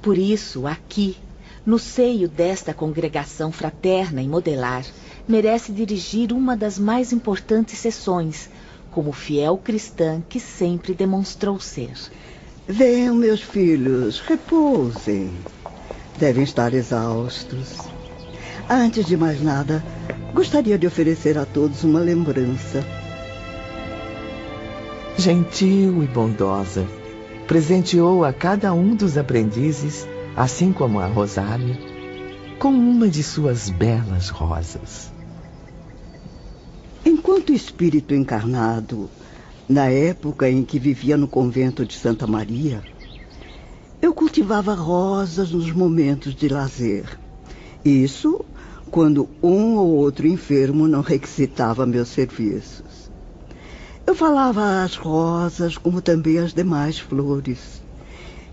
Por isso, aqui, no seio desta congregação fraterna e modelar, merece dirigir uma das mais importantes sessões, como fiel cristã que sempre demonstrou ser. Venham, meus filhos, repousem. Devem estar exaustos. Antes de mais nada, gostaria de oferecer a todos uma lembrança. Gentil e bondosa, presenteou a cada um dos aprendizes, assim como a Rosália, com uma de suas belas rosas. Enquanto espírito encarnado, Na época em que vivia no convento de Santa Maria, eu cultivava rosas nos momentos de lazer. Isso quando um ou outro enfermo não requisitava meus serviços. Eu falava às rosas como também às demais flores.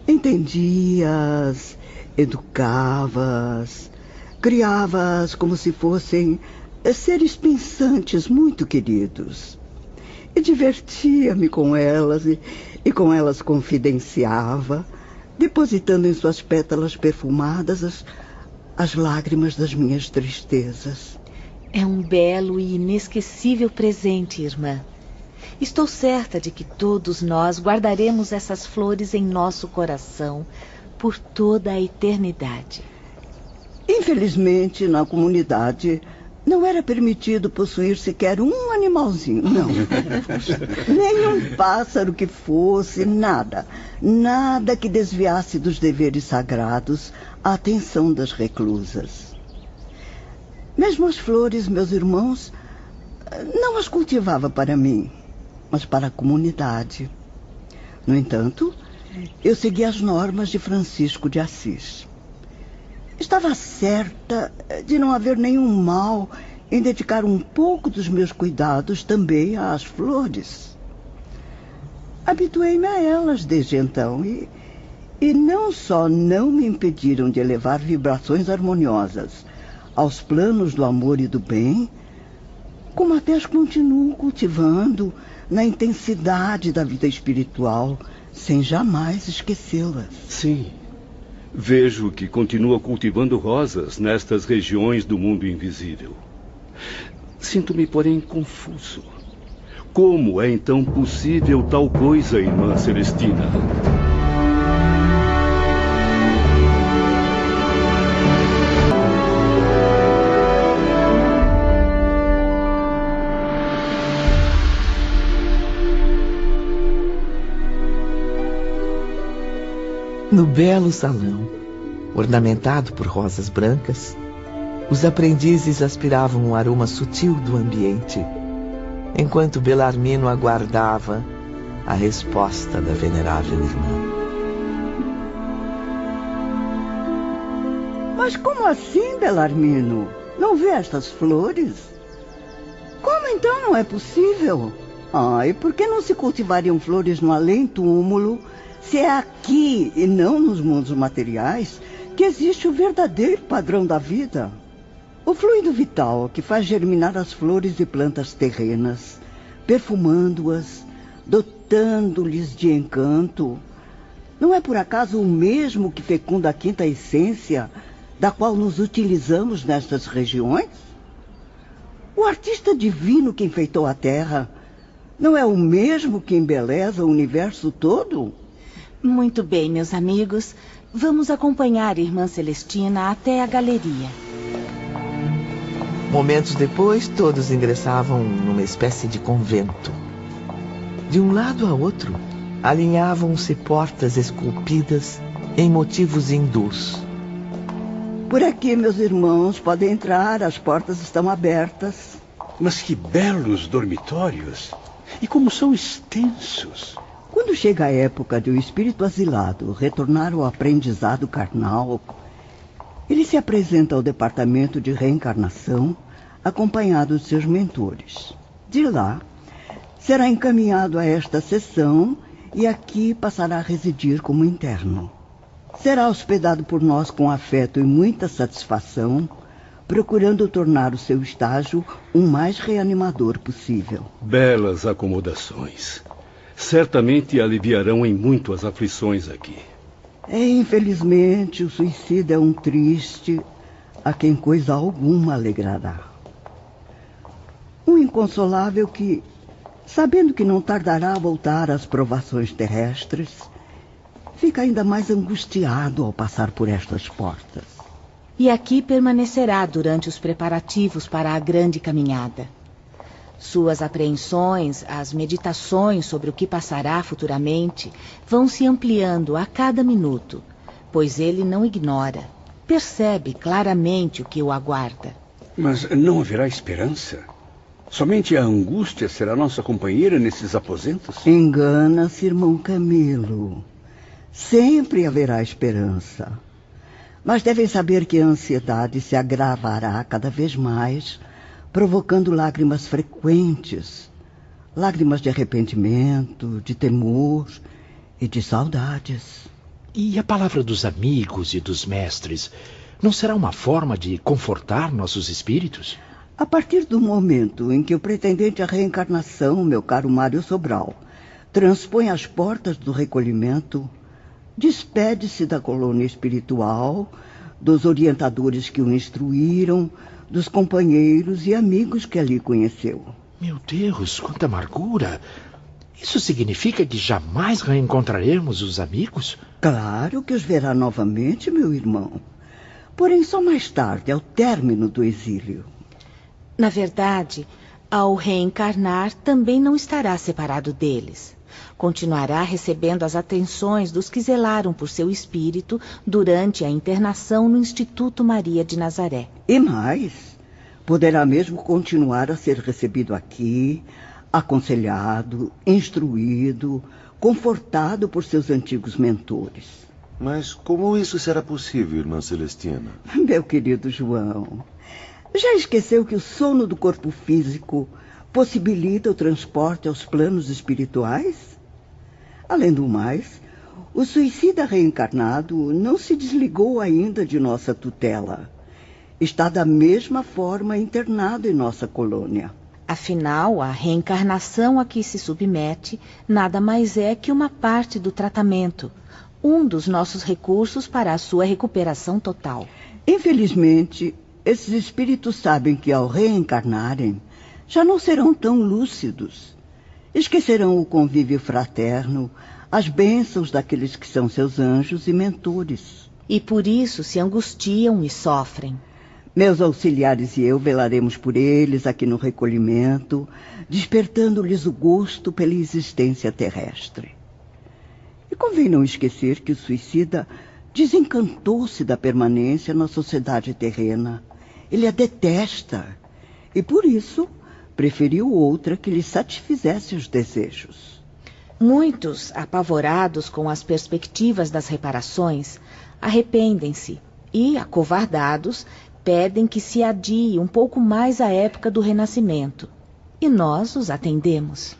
Entendia-as, educava-as, criava-as como se fossem seres pensantes muito queridos. E divertia-me com elas e com elas confidenciava, depositando em suas pétalas perfumadas as lágrimas das minhas tristezas. É um belo e inesquecível presente, irmã. Estou certa de que todos nós guardaremos essas flores em nosso coração por toda a eternidade. Infelizmente, na comunidade, não era permitido possuir sequer um animalzinho, não. Nem um pássaro que fosse, nada. Nada que desviasse dos deveres sagrados a atenção das reclusas. Mesmo as flores, meus irmãos, não as cultivava para mim, mas para a comunidade. No entanto, eu segui as normas de Francisco de Assis. Estava certa de não haver nenhum mal em dedicar um pouco dos meus cuidados também às flores. Habituei-me a elas desde então e não só não me impediram de elevar vibrações harmoniosas aos planos do amor e do bem, como até as continuo cultivando na intensidade da vida espiritual, sem jamais esquecê-las. Sim. Vejo que continua cultivando rosas nestas regiões do mundo invisível. Sinto-me, porém, confuso. Como é então possível tal coisa, irmã Celestina? No belo salão, ornamentado por rosas brancas, os aprendizes aspiravam um aroma sutil do ambiente, enquanto Belarmino aguardava a resposta da venerável irmã. Mas como assim, Belarmino? Não vê estas flores? Como então não é possível? E por que não se cultivariam flores no além-túmulo, se é aqui e não nos mundos materiais que existe o verdadeiro padrão da vida? O fluido vital que faz germinar as flores e plantas terrenas, perfumando-as, dotando-lhes de encanto, não é por acaso o mesmo que fecunda a quinta essência da qual nos utilizamos nestas regiões? O artista divino que enfeitou a Terra não é o mesmo que embeleza o universo todo? Muito bem, meus amigos. Vamos acompanhar a irmã Celestina até a galeria. Momentos depois, todos ingressavam numa espécie de convento. De um lado a outro, alinhavam-se portas esculpidas em motivos hindus. Por aqui, meus irmãos, podem entrar, as portas estão abertas. Mas que belos dormitórios! E como são extensos! Quando chega a época de o espírito asilado retornar ao aprendizado carnal, ele se apresenta ao departamento de reencarnação, acompanhado de seus mentores. De lá, será encaminhado a esta seção e aqui passará a residir como interno. Será hospedado por nós com afeto e muita satisfação, procurando tornar o seu estágio o mais reanimador possível. Belas acomodações. Certamente aliviarão em muito as aflições aqui. Infelizmente, o suicida é um triste a quem coisa alguma alegrará. Um inconsolável que, sabendo que não tardará a voltar às provações terrestres, fica ainda mais angustiado ao passar por estas portas. E aqui permanecerá durante os preparativos para a grande caminhada. Suas apreensões, as meditações sobre o que passará futuramente, vão se ampliando a cada minuto, pois ele não ignora, percebe claramente o que o aguarda. Mas não haverá esperança? Somente a angústia será nossa companheira nesses aposentos? Engana-se, irmão Camilo. Sempre haverá esperança. Mas devem saber que a ansiedade se agravará cada vez mais, provocando lágrimas frequentes. Lágrimas de arrependimento, de temor e de saudades. E a palavra dos amigos e dos mestres não será uma forma de confortar nossos espíritos? A partir do momento em que o pretendente à reencarnação, meu caro Mário Sobral, transpõe as portas do recolhimento, despede-se da colônia espiritual, dos orientadores que o instruíram, dos companheiros e amigos que ali conheceu. Meu Deus, quanta amargura! Isso significa que jamais reencontraremos os amigos? Claro que os verá novamente, meu irmão. Porém, só mais tarde, ao término do exílio. Na verdade, ao reencarnar, também não estará separado deles. Continuará recebendo as atenções dos que zelaram por seu espírito durante a internação no Instituto Maria de Nazaré. E mais, poderá mesmo continuar a ser recebido aqui, aconselhado, instruído, confortado por seus antigos mentores. Mas como isso será possível, irmã Celestina? Meu querido João, já esqueceu que o sono do corpo físico possibilita o transporte aos planos espirituais? Além do mais, o suicida reencarnado não se desligou ainda de nossa tutela. Está da mesma forma internado em nossa colônia. Afinal, a reencarnação a que se submete nada mais é que uma parte do tratamento, um dos nossos recursos para a sua recuperação total. Infelizmente, esses espíritos sabem que ao reencarnarem, já não serão tão lúcidos. Esquecerão o convívio fraterno, as bênçãos daqueles que são seus anjos e mentores. E por isso se angustiam e sofrem. Meus auxiliares e eu velaremos por eles aqui no recolhimento, despertando-lhes o gosto pela existência terrestre. E convém não esquecer que o suicida desencantou-se da permanência na sociedade terrena. Ele a detesta e, por isso, preferiu outra que lhe satisfizesse os desejos. Muitos, apavorados com as perspectivas das reparações, arrependem-se e, acovardados, pedem que se adie um pouco mais a época do renascimento. E nós os atendemos.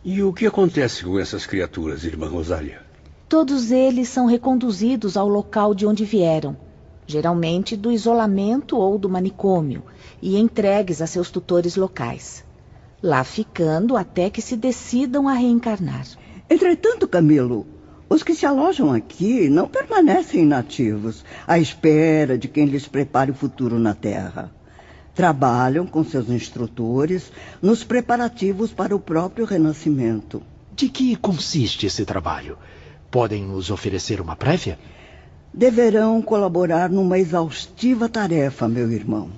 E o que acontece com essas criaturas, irmã Rosália? Todos eles são reconduzidos ao local de onde vieram, geralmente do isolamento ou do manicômio, e entregues a seus tutores locais, lá ficando até que se decidam a reencarnar. Entretanto, Camilo, os que se alojam aqui não permanecem inativos, à espera de quem lhes prepare o futuro na Terra. Trabalham com seus instrutores nos preparativos para o próprio renascimento. De que consiste esse trabalho? Podem nos oferecer uma prévia? Deverão colaborar numa exaustiva tarefa, meu irmão.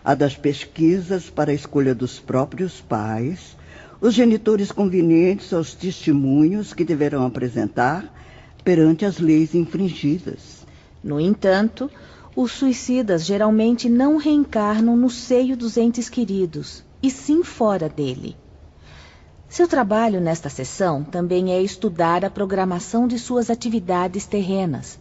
A das pesquisas para a escolha dos próprios pais, os genitores convenientes aos testemunhos que deverão apresentar perante as leis infringidas. No entanto, os suicidas geralmente não reencarnam no seio dos entes queridos, e sim fora dele. Seu trabalho nesta sessão também é estudar a programação de suas atividades terrenas,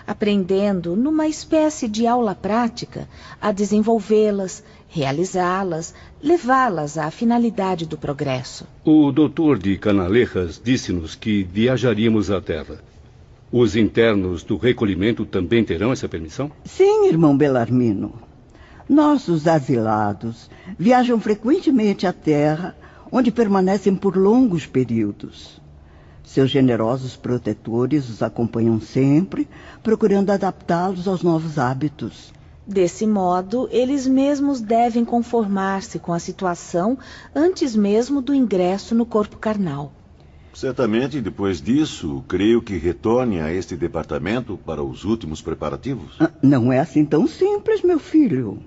aprendendo, numa espécie de aula prática, a desenvolvê-las, realizá-las, levá-las à finalidade do progresso. O doutor de Canalejas disse-nos que viajaríamos à Terra. Os internos do recolhimento também terão essa permissão? Sim, irmão Belarmino. Nossos asilados viajam frequentemente à Terra, onde permanecem por longos períodos. Seus generosos protetores os acompanham sempre, procurando adaptá-los aos novos hábitos. Desse modo, eles mesmos devem conformar-se com a situação antes mesmo do ingresso no corpo carnal. Certamente, depois disso, creio que retorne a este departamento para os últimos preparativos. Não é assim tão simples, meu filho.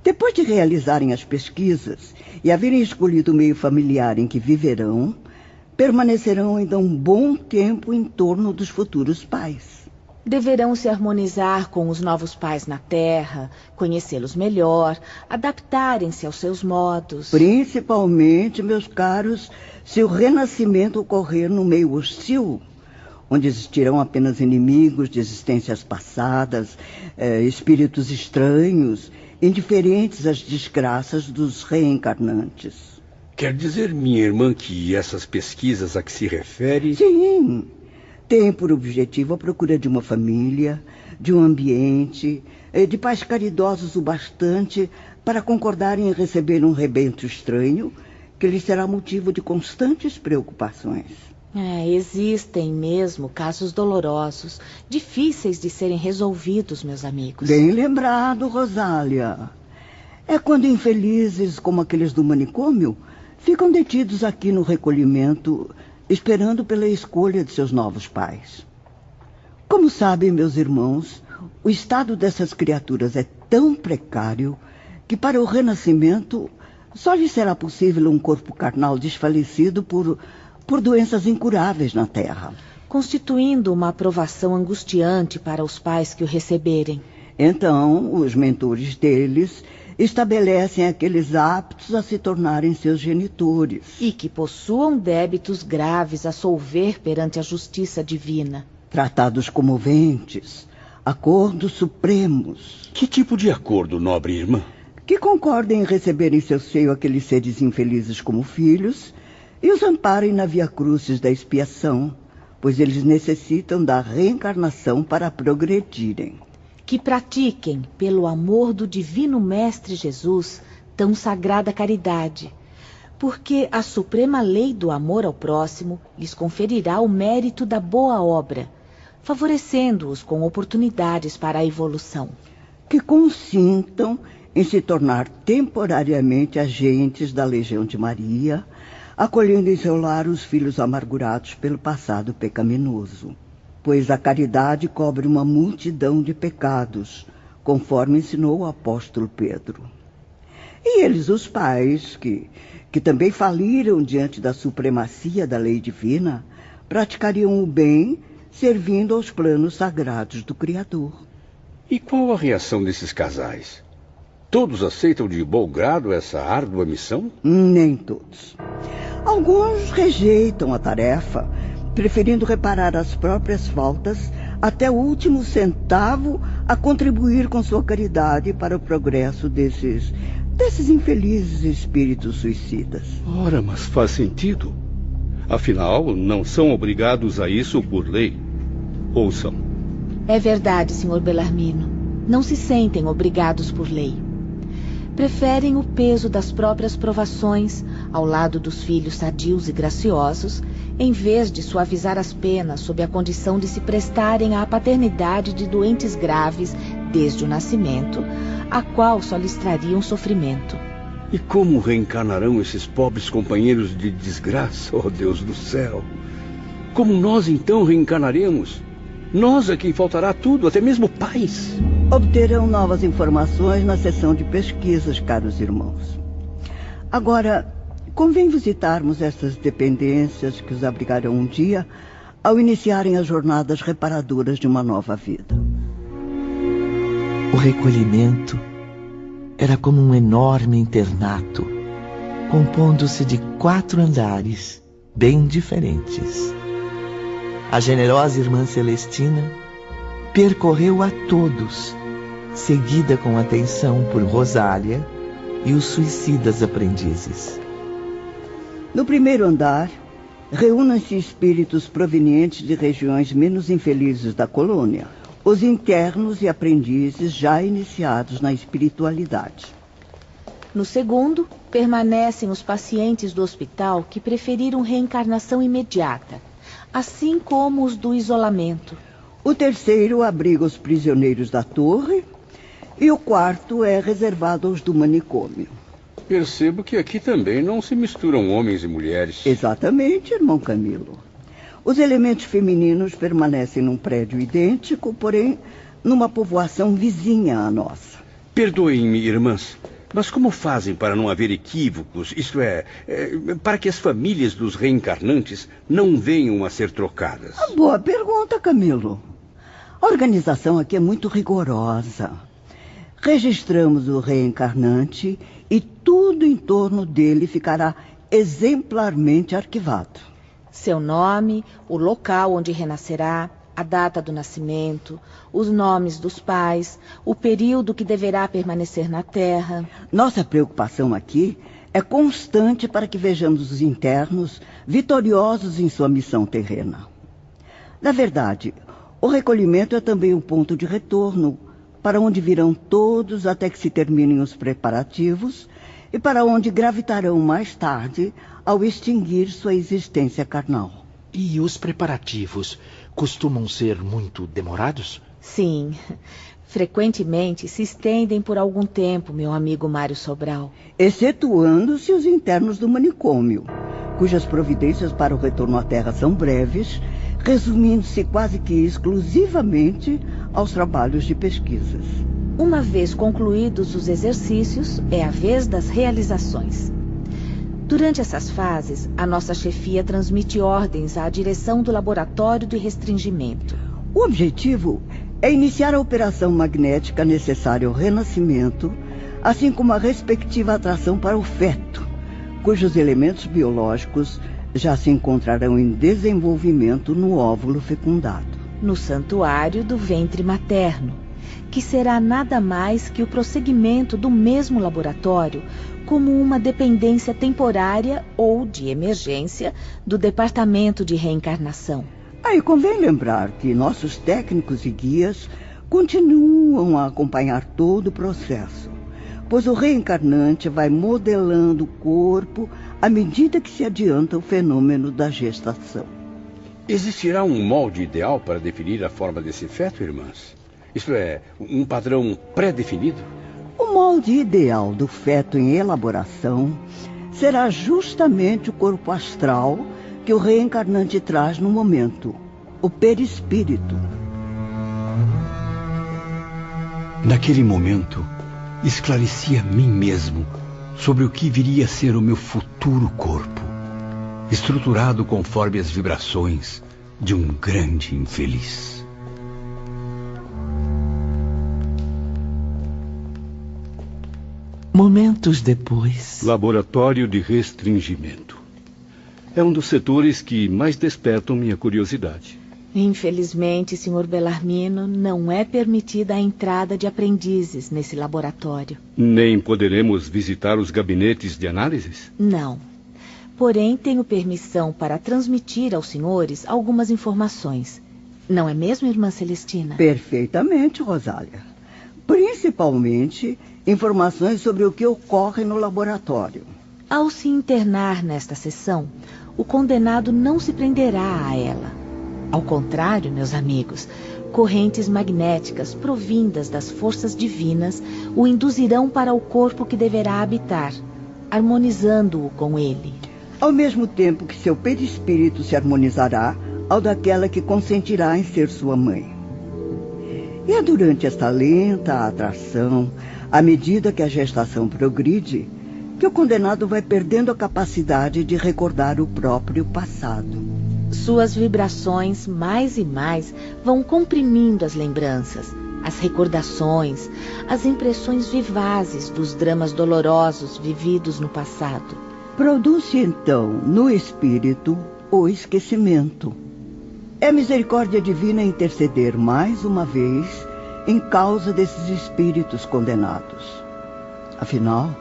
Depois de realizarem as pesquisas e haverem escolhido o meio familiar em que viverão, permanecerão ainda um bom tempo em torno dos futuros pais. Deverão se harmonizar com os novos pais na Terra, conhecê-los melhor, adaptarem-se aos seus modos. Principalmente, meus caros, se o renascimento ocorrer no meio hostil, onde existirão apenas inimigos de existências passadas, espíritos estranhos, indiferentes às desgraças dos reencarnantes. Quer dizer, minha irmã, que essas pesquisas a que se refere... Sim. Tem por objetivo a procura de uma família, de um ambiente, de pais caridosos o bastante para concordarem em receber um rebento estranho que lhes será motivo de constantes preocupações. Existem mesmo casos dolorosos, difíceis de serem resolvidos, meus amigos. Bem lembrado, Rosália. É quando infelizes como aqueles do manicômio ficam detidos aqui no recolhimento, esperando pela escolha de seus novos pais. Como sabem, meus irmãos, o estado dessas criaturas é tão precário que para o renascimento só lhes será possível um corpo carnal desfalecido por doenças incuráveis na Terra. Constituindo uma aprovação angustiante para os pais que o receberem. Então, os mentores deles estabelecem aqueles aptos a se tornarem seus genitores. E que possuam débitos graves a solver perante a justiça divina. Tratados comoventes, acordos supremos. Que tipo de acordo, nobre irmã? Que concordem em receber em seu seio aqueles seres infelizes como filhos e os amparem na via crucis da expiação, pois eles necessitam da reencarnação para progredirem. Que pratiquem, pelo amor do divino Mestre Jesus, tão sagrada caridade, porque a suprema lei do amor ao próximo lhes conferirá o mérito da boa obra, favorecendo-os com oportunidades para a evolução. Que consintam em se tornar temporariamente agentes da Legião de Maria, acolhendo em seu lar os filhos amargurados pelo passado pecaminoso. Pois a caridade cobre uma multidão de pecados, conforme ensinou o apóstolo Pedro. E eles, os pais, que também faliram diante da supremacia da lei divina, praticariam o bem, servindo aos planos sagrados do Criador. E qual a reação desses casais? Todos aceitam de bom grado essa árdua missão? Nem todos. Alguns rejeitam a tarefa, preferindo reparar as próprias faltas até o último centavo a contribuir com sua caridade para o progresso desses infelizes espíritos suicidas. Ora, mas faz sentido. Afinal, não são obrigados a isso por lei. Ou são? É verdade, Sr. Bellarmino. Não se sentem obrigados por lei. Preferem o peso das próprias provações ao lado dos filhos sadios e graciosos, em vez de suavizar as penas sob a condição de se prestarem à paternidade de doentes graves desde o nascimento, a qual só lhes trariam sofrimento. E como reencarnarão esses pobres companheiros de desgraça, ó Deus do céu? Como nós então reencarnaremos? Nós a quem faltará tudo, até mesmo pais. Obterão novas informações na sessão de pesquisas, caros irmãos. Agora, convém visitarmos essas dependências que os abrigarão um dia ao iniciarem as jornadas reparadoras de uma nova vida. O recolhimento era como um enorme internato, compondo-se de 4 andares bem diferentes. A generosa irmã Celestina percorreu a todos, seguida com atenção por Rosália e os suicidas aprendizes. No primeiro andar, reúnem-se espíritos provenientes de regiões menos infelizes da colônia, os internos e aprendizes já iniciados na espiritualidade. No segundo, permanecem os pacientes do hospital que preferiram reencarnação imediata, assim como os do isolamento. O terceiro abriga os prisioneiros da torre e o quarto é reservado aos do manicômio. Percebo que aqui também não se misturam homens e mulheres. Exatamente, irmão Camilo. Os elementos femininos permanecem num prédio idêntico, porém numa povoação vizinha à nossa. Perdoem-me, irmãs, mas como fazem para não haver equívocos, isto é, para que as famílias dos reencarnantes não venham a ser trocadas? Boa pergunta, Camilo. A organização aqui é muito rigorosa. Registramos o reencarnante e tudo em torno dele ficará exemplarmente arquivado. Seu nome, o local onde renascerá, a data do nascimento, os nomes dos pais, o período que deverá permanecer na Terra. Nossa preocupação aqui é constante para que vejamos os internos vitoriosos em sua missão terrena. Na verdade, o recolhimento é também um ponto de retorno, para onde virão todos até que se terminem os preparativos e para onde gravitarão mais tarde ao extinguir sua existência carnal. E os preparativos costumam ser muito demorados? Sim, frequentemente se estendem por algum tempo, meu amigo Mário Sobral. Excetuando-se os internos do manicômio, cujas providências para o retorno à Terra são breves, resumindo-se quase que exclusivamente aos trabalhos de pesquisas. Uma vez concluídos os exercícios, é a vez das realizações. Durante essas fases, a nossa chefia transmite ordens à direção do laboratório de restringimento. O objetivo é iniciar a operação magnética necessária ao renascimento, assim como a respectiva atração para o feto, cujos elementos biológicos já se encontrarão em desenvolvimento no óvulo fecundado. No santuário do ventre materno, que será nada mais que o prosseguimento do mesmo laboratório como uma dependência temporária ou de emergência do Departamento de Reencarnação. Aí convém lembrar que nossos técnicos e guias continuam a acompanhar todo o processo, pois o reencarnante vai modelando o corpo à medida que se adianta o fenômeno da gestação. Existirá um molde ideal para definir a forma desse feto, irmãs? Isto é, um padrão pré-definido? O molde ideal do feto em elaboração será justamente o corpo astral que o reencarnante traz no momento, o perispírito. Naquele momento, esclareci a mim mesmo sobre o que viria a ser o meu futuro corpo, estruturado conforme as vibrações de um grande infeliz. Momentos depois... Laboratório de restringimento. É um dos setores que mais despertam minha curiosidade. Infelizmente, Sr. Bellarmino, não é permitida a entrada de aprendizes nesse laboratório. Nem poderemos visitar os gabinetes de análises? Não. Porém, tenho permissão para transmitir aos senhores algumas informações. Não é mesmo, irmã Celestina? Perfeitamente, Rosália. Principalmente informações sobre o que ocorre no laboratório. Ao se internar nesta sessão, o condenado não se prenderá a ela. Ao contrário, meus amigos, correntes magnéticas provindas das forças divinas o induzirão para o corpo que deverá habitar, harmonizando-o com ele. Ao mesmo tempo que seu perispírito se harmonizará ao daquela que consentirá em ser sua mãe. E é durante esta lenta atração, à medida que a gestação progride, que o condenado vai perdendo a capacidade de recordar o próprio passado. Suas vibrações, mais e mais, vão comprimindo as lembranças, as recordações, as impressões vivazes dos dramas dolorosos vividos no passado. Produz-se, então, no espírito, o esquecimento. É a misericórdia divina interceder mais uma vez em causa desses espíritos condenados. Afinal,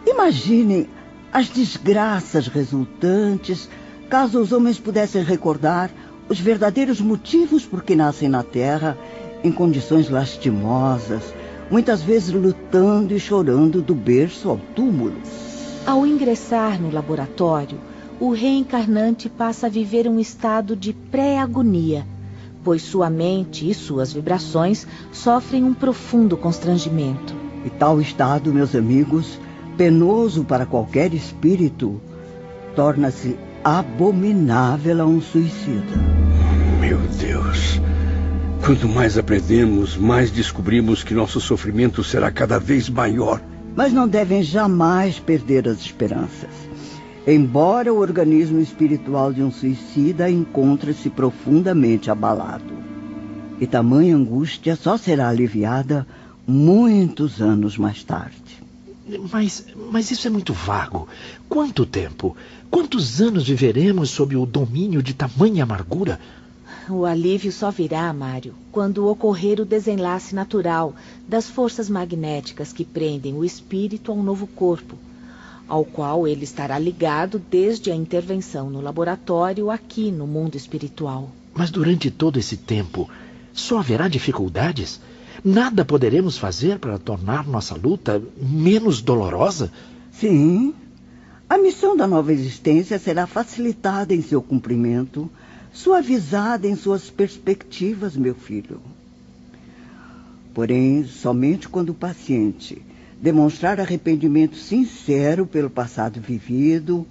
imaginem as desgraças resultantes caso os homens pudessem recordar os verdadeiros motivos por que nascem na Terra em condições lastimosas, muitas vezes lutando e chorando do berço ao túmulo. Ao ingressar no laboratório, o reencarnante passa a viver um estado de pré-agonia, pois sua mente e suas vibrações sofrem um profundo constrangimento. E tal estado, meus amigos, penoso para qualquer espírito, torna-se abominável a um suicida. Meu Deus! Quanto mais aprendemos, mais descobrimos que nosso sofrimento será cada vez maior. Mas não devem jamais perder as esperanças. Embora o organismo espiritual de um suicida encontre-se profundamente abalado. E tamanha angústia só será aliviada muitos anos mais tarde. Mas isso é muito vago. Quanto tempo? Quantos anos viveremos sob o domínio de tamanha amargura? O alívio só virá, Mário, quando ocorrer o desenlace natural das forças magnéticas que prendem o espírito ao novo corpo, ao qual ele estará ligado desde a intervenção no laboratório aqui no mundo espiritual. Mas durante todo esse tempo, só haverá dificuldades? Nada poderemos fazer para tornar nossa luta menos dolorosa? Sim. A missão da nova existência será facilitada em seu cumprimento, suavizada em suas perspectivas, meu filho. Porém, somente quando o paciente demonstrar arrependimento sincero pelo passado vivido,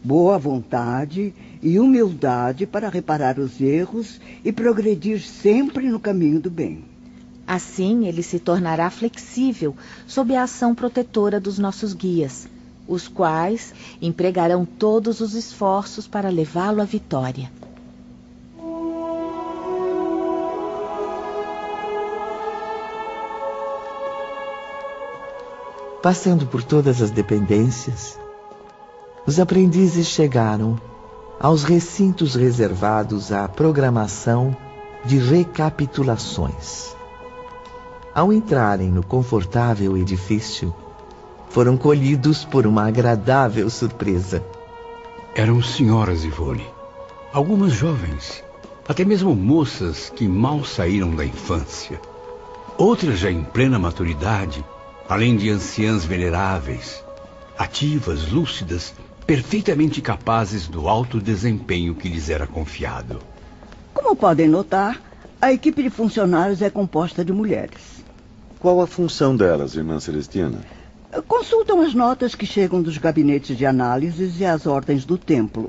boa vontade e humildade para reparar os erros e progredir sempre no caminho do bem. Assim, ele se tornará flexível sob a ação protetora dos nossos guias, os quais empregarão todos os esforços para levá-lo à vitória. Passando por todas as dependências, os aprendizes chegaram aos recintos reservados à programação de recapitulações. Ao entrarem no confortável edifício, foram colhidos por uma agradável surpresa. Eram senhoras, Ivone. Algumas jovens, até mesmo moças que mal saíram da infância. Outras já em plena maturidade, além de anciãs veneráveis, ativas, lúcidas, perfeitamente capazes do alto desempenho que lhes era confiado. Como podem notar, a equipe de funcionários é composta de mulheres. Qual a função delas, irmã Celestina? Consultam as notas que chegam dos gabinetes de análises e as ordens do templo.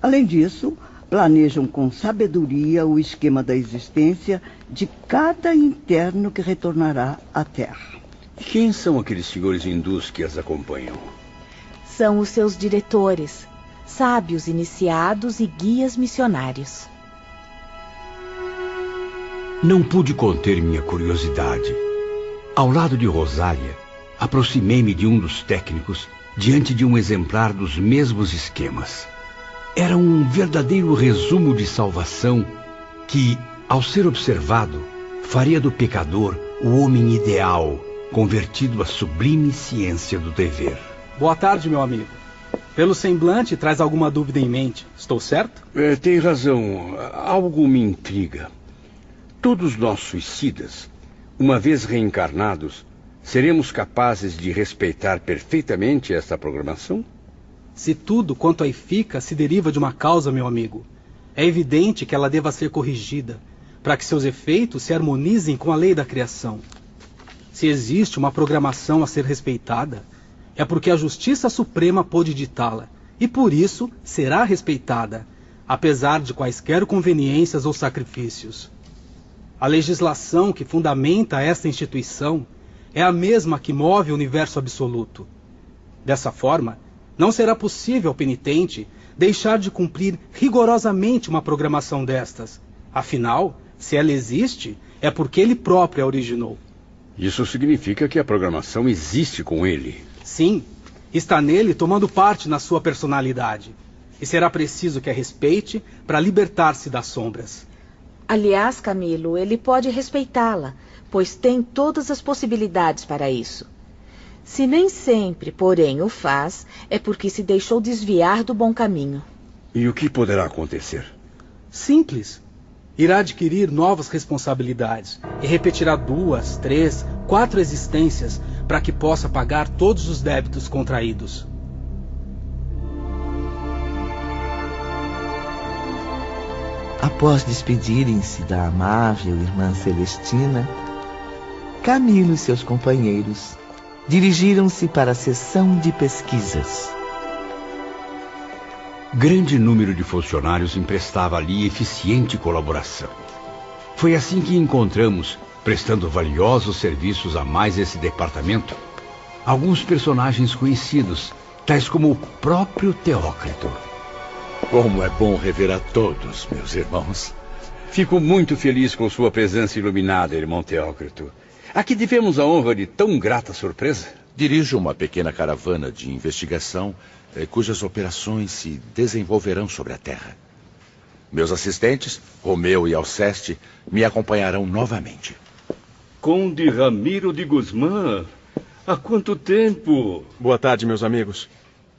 Além disso, planejam com sabedoria o esquema da existência de cada interno que retornará à Terra. E quem são aqueles senhores hindus que as acompanham? São os seus diretores, sábios iniciados e guias missionários. Não pude conter minha curiosidade. Ao lado de Rosália, aproximei-me de um dos técnicos diante de um exemplar dos mesmos esquemas. Era um verdadeiro resumo de salvação que, ao ser observado, faria do pecador o homem ideal, convertido à sublime ciência do dever. Boa tarde, meu amigo. Pelo semblante, traz alguma dúvida em mente. Estou certo? Tem razão. Algo me intriga. Todos nós suicidas, uma vez reencarnados, seremos capazes de respeitar perfeitamente esta programação? Se tudo quanto aí fica se deriva de uma causa, meu amigo, é evidente que ela deva ser corrigida, para que seus efeitos se harmonizem com a lei da criação. Se existe uma programação a ser respeitada, é porque a Justiça Suprema pôde ditá-la, e por isso será respeitada, apesar de quaisquer conveniências ou sacrifícios. A legislação que fundamenta esta instituição é a mesma que move o universo absoluto. Dessa forma, não será possível ao penitente deixar de cumprir rigorosamente uma programação destas. Afinal, se ela existe, é porque ele próprio a originou. Isso significa que a programação existe com ele. Sim, está nele tomando parte na sua personalidade. E será preciso que a respeite para libertar-se das sombras. Aliás, Camilo, ele pode respeitá-la, pois tem todas as possibilidades para isso. Se nem sempre, porém, o faz, é porque se deixou desviar do bom caminho. E o que poderá acontecer? Simples. Irá adquirir novas responsabilidades e repetirá 2, 3, 4 existências para que possa pagar todos os débitos contraídos. Após despedirem-se da amável irmã Celestina, Camilo e seus companheiros dirigiram-se para a seção de pesquisas. Grande número de funcionários emprestava ali eficiente colaboração. Foi assim que encontramos, prestando valiosos serviços a mais esse departamento, alguns personagens conhecidos, tais como o próprio Teócrito. Como é bom rever a todos, meus irmãos. Fico muito feliz com sua presença iluminada, irmão Teócrito. A que devemos a honra de tão grata surpresa? Dirijo uma pequena caravana de investigação cujas operações se desenvolverão sobre a Terra. Meus assistentes, Romeu e Alceste, me acompanharão novamente. Conde Ramiro de Guzmán, há quanto tempo? Boa tarde, meus amigos.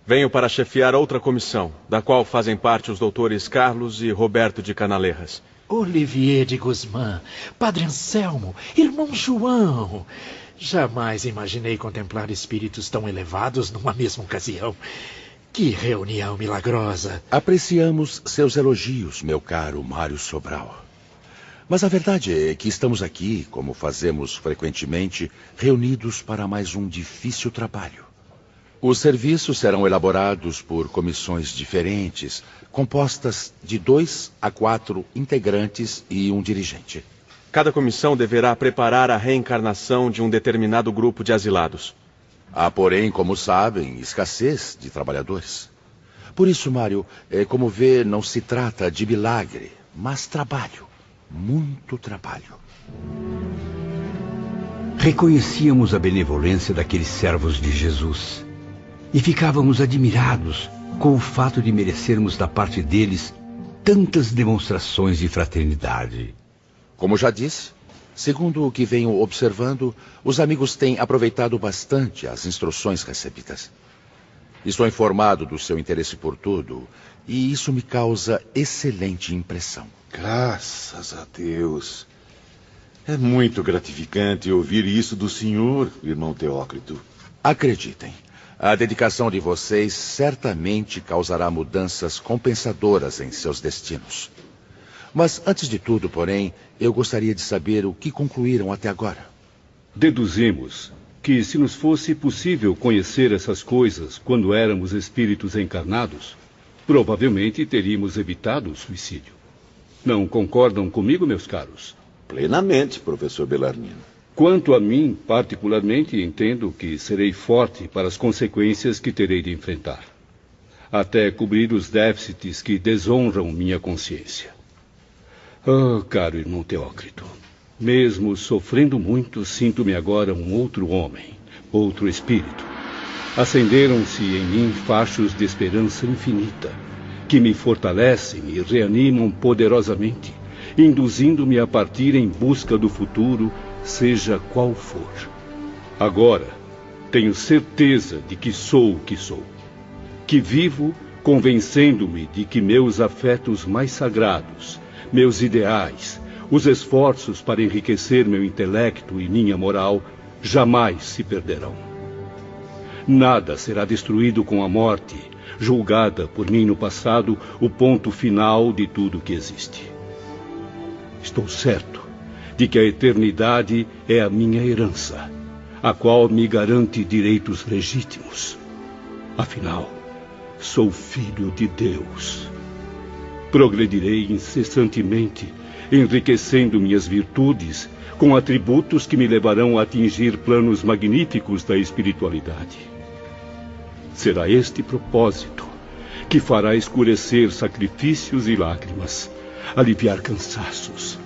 Venho para chefiar outra comissão, da qual fazem parte os doutores Carlos e Roberto de Canaleiras. Olivier de Guzmán, Padre Anselmo, irmão João. Jamais imaginei contemplar espíritos tão elevados numa mesma ocasião. Que reunião milagrosa. Apreciamos seus elogios, meu caro Mário Sobral. Mas a verdade é que estamos aqui, como fazemos frequentemente, reunidos para mais um difícil trabalho. Os serviços serão elaborados por comissões diferentes, compostas de 2 a 4 integrantes e um dirigente. Cada comissão deverá preparar a reencarnação de um determinado grupo de asilados. Há, porém, como sabem, escassez de trabalhadores. Por isso, Mário, como vê, não se trata de milagre, mas trabalho. Muito trabalho. Reconhecíamos a benevolência daqueles servos de Jesus e ficávamos admirados com o fato de merecermos da parte deles tantas demonstrações de fraternidade. Como já disse, segundo o que venho observando, os amigos têm aproveitado bastante as instruções recebidas. Estou informado do seu interesse por tudo, e isso me causa excelente impressão. Graças a Deus. É muito gratificante ouvir isso do senhor, irmão Teócrito. Acreditem, a dedicação de vocês certamente causará mudanças compensadoras em seus destinos. Mas, antes de tudo, porém, eu gostaria de saber o que concluíram até agora. Deduzimos que, se nos fosse possível conhecer essas coisas quando éramos espíritos encarnados, provavelmente teríamos evitado o suicídio. Não concordam comigo, meus caros? Plenamente, professor Bellarmino. Quanto a mim, particularmente, entendo que serei forte para as consequências que terei de enfrentar, até cobrir os déficits que desonram minha consciência. Oh, caro irmão Teócrito, mesmo sofrendo muito, sinto-me agora um outro homem, outro espírito. Acenderam-se em mim fachos de esperança infinita, que me fortalecem e reanimam poderosamente, induzindo-me a partir em busca do futuro, seja qual for. Agora, tenho certeza de que sou o que sou, que vivo convencendo-me de que meus afetos mais sagrados, meus ideais, os esforços para enriquecer meu intelecto e minha moral jamais se perderão. Nada será destruído com a morte, julgada por mim no passado o ponto final de tudo que existe. Estou certo de que a eternidade é a minha herança, a qual me garante direitos legítimos. Afinal, sou filho de Deus. Progredirei incessantemente, enriquecendo minhas virtudes com atributos que me levarão a atingir planos magníficos da espiritualidade. Será este propósito que fará escurecer sacrifícios e lágrimas, aliviar cansaços,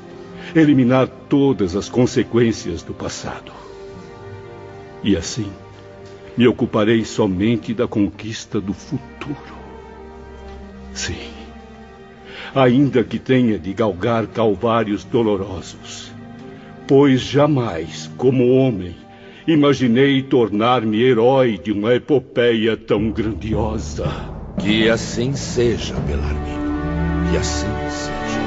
eliminar todas as consequências do passado. E assim, me ocuparei somente da conquista do futuro. Sim, ainda que tenha de galgar calvários dolorosos, pois jamais, como homem, imaginei tornar-me herói de uma epopeia tão grandiosa. Que assim seja, Bellarmino. Que assim seja.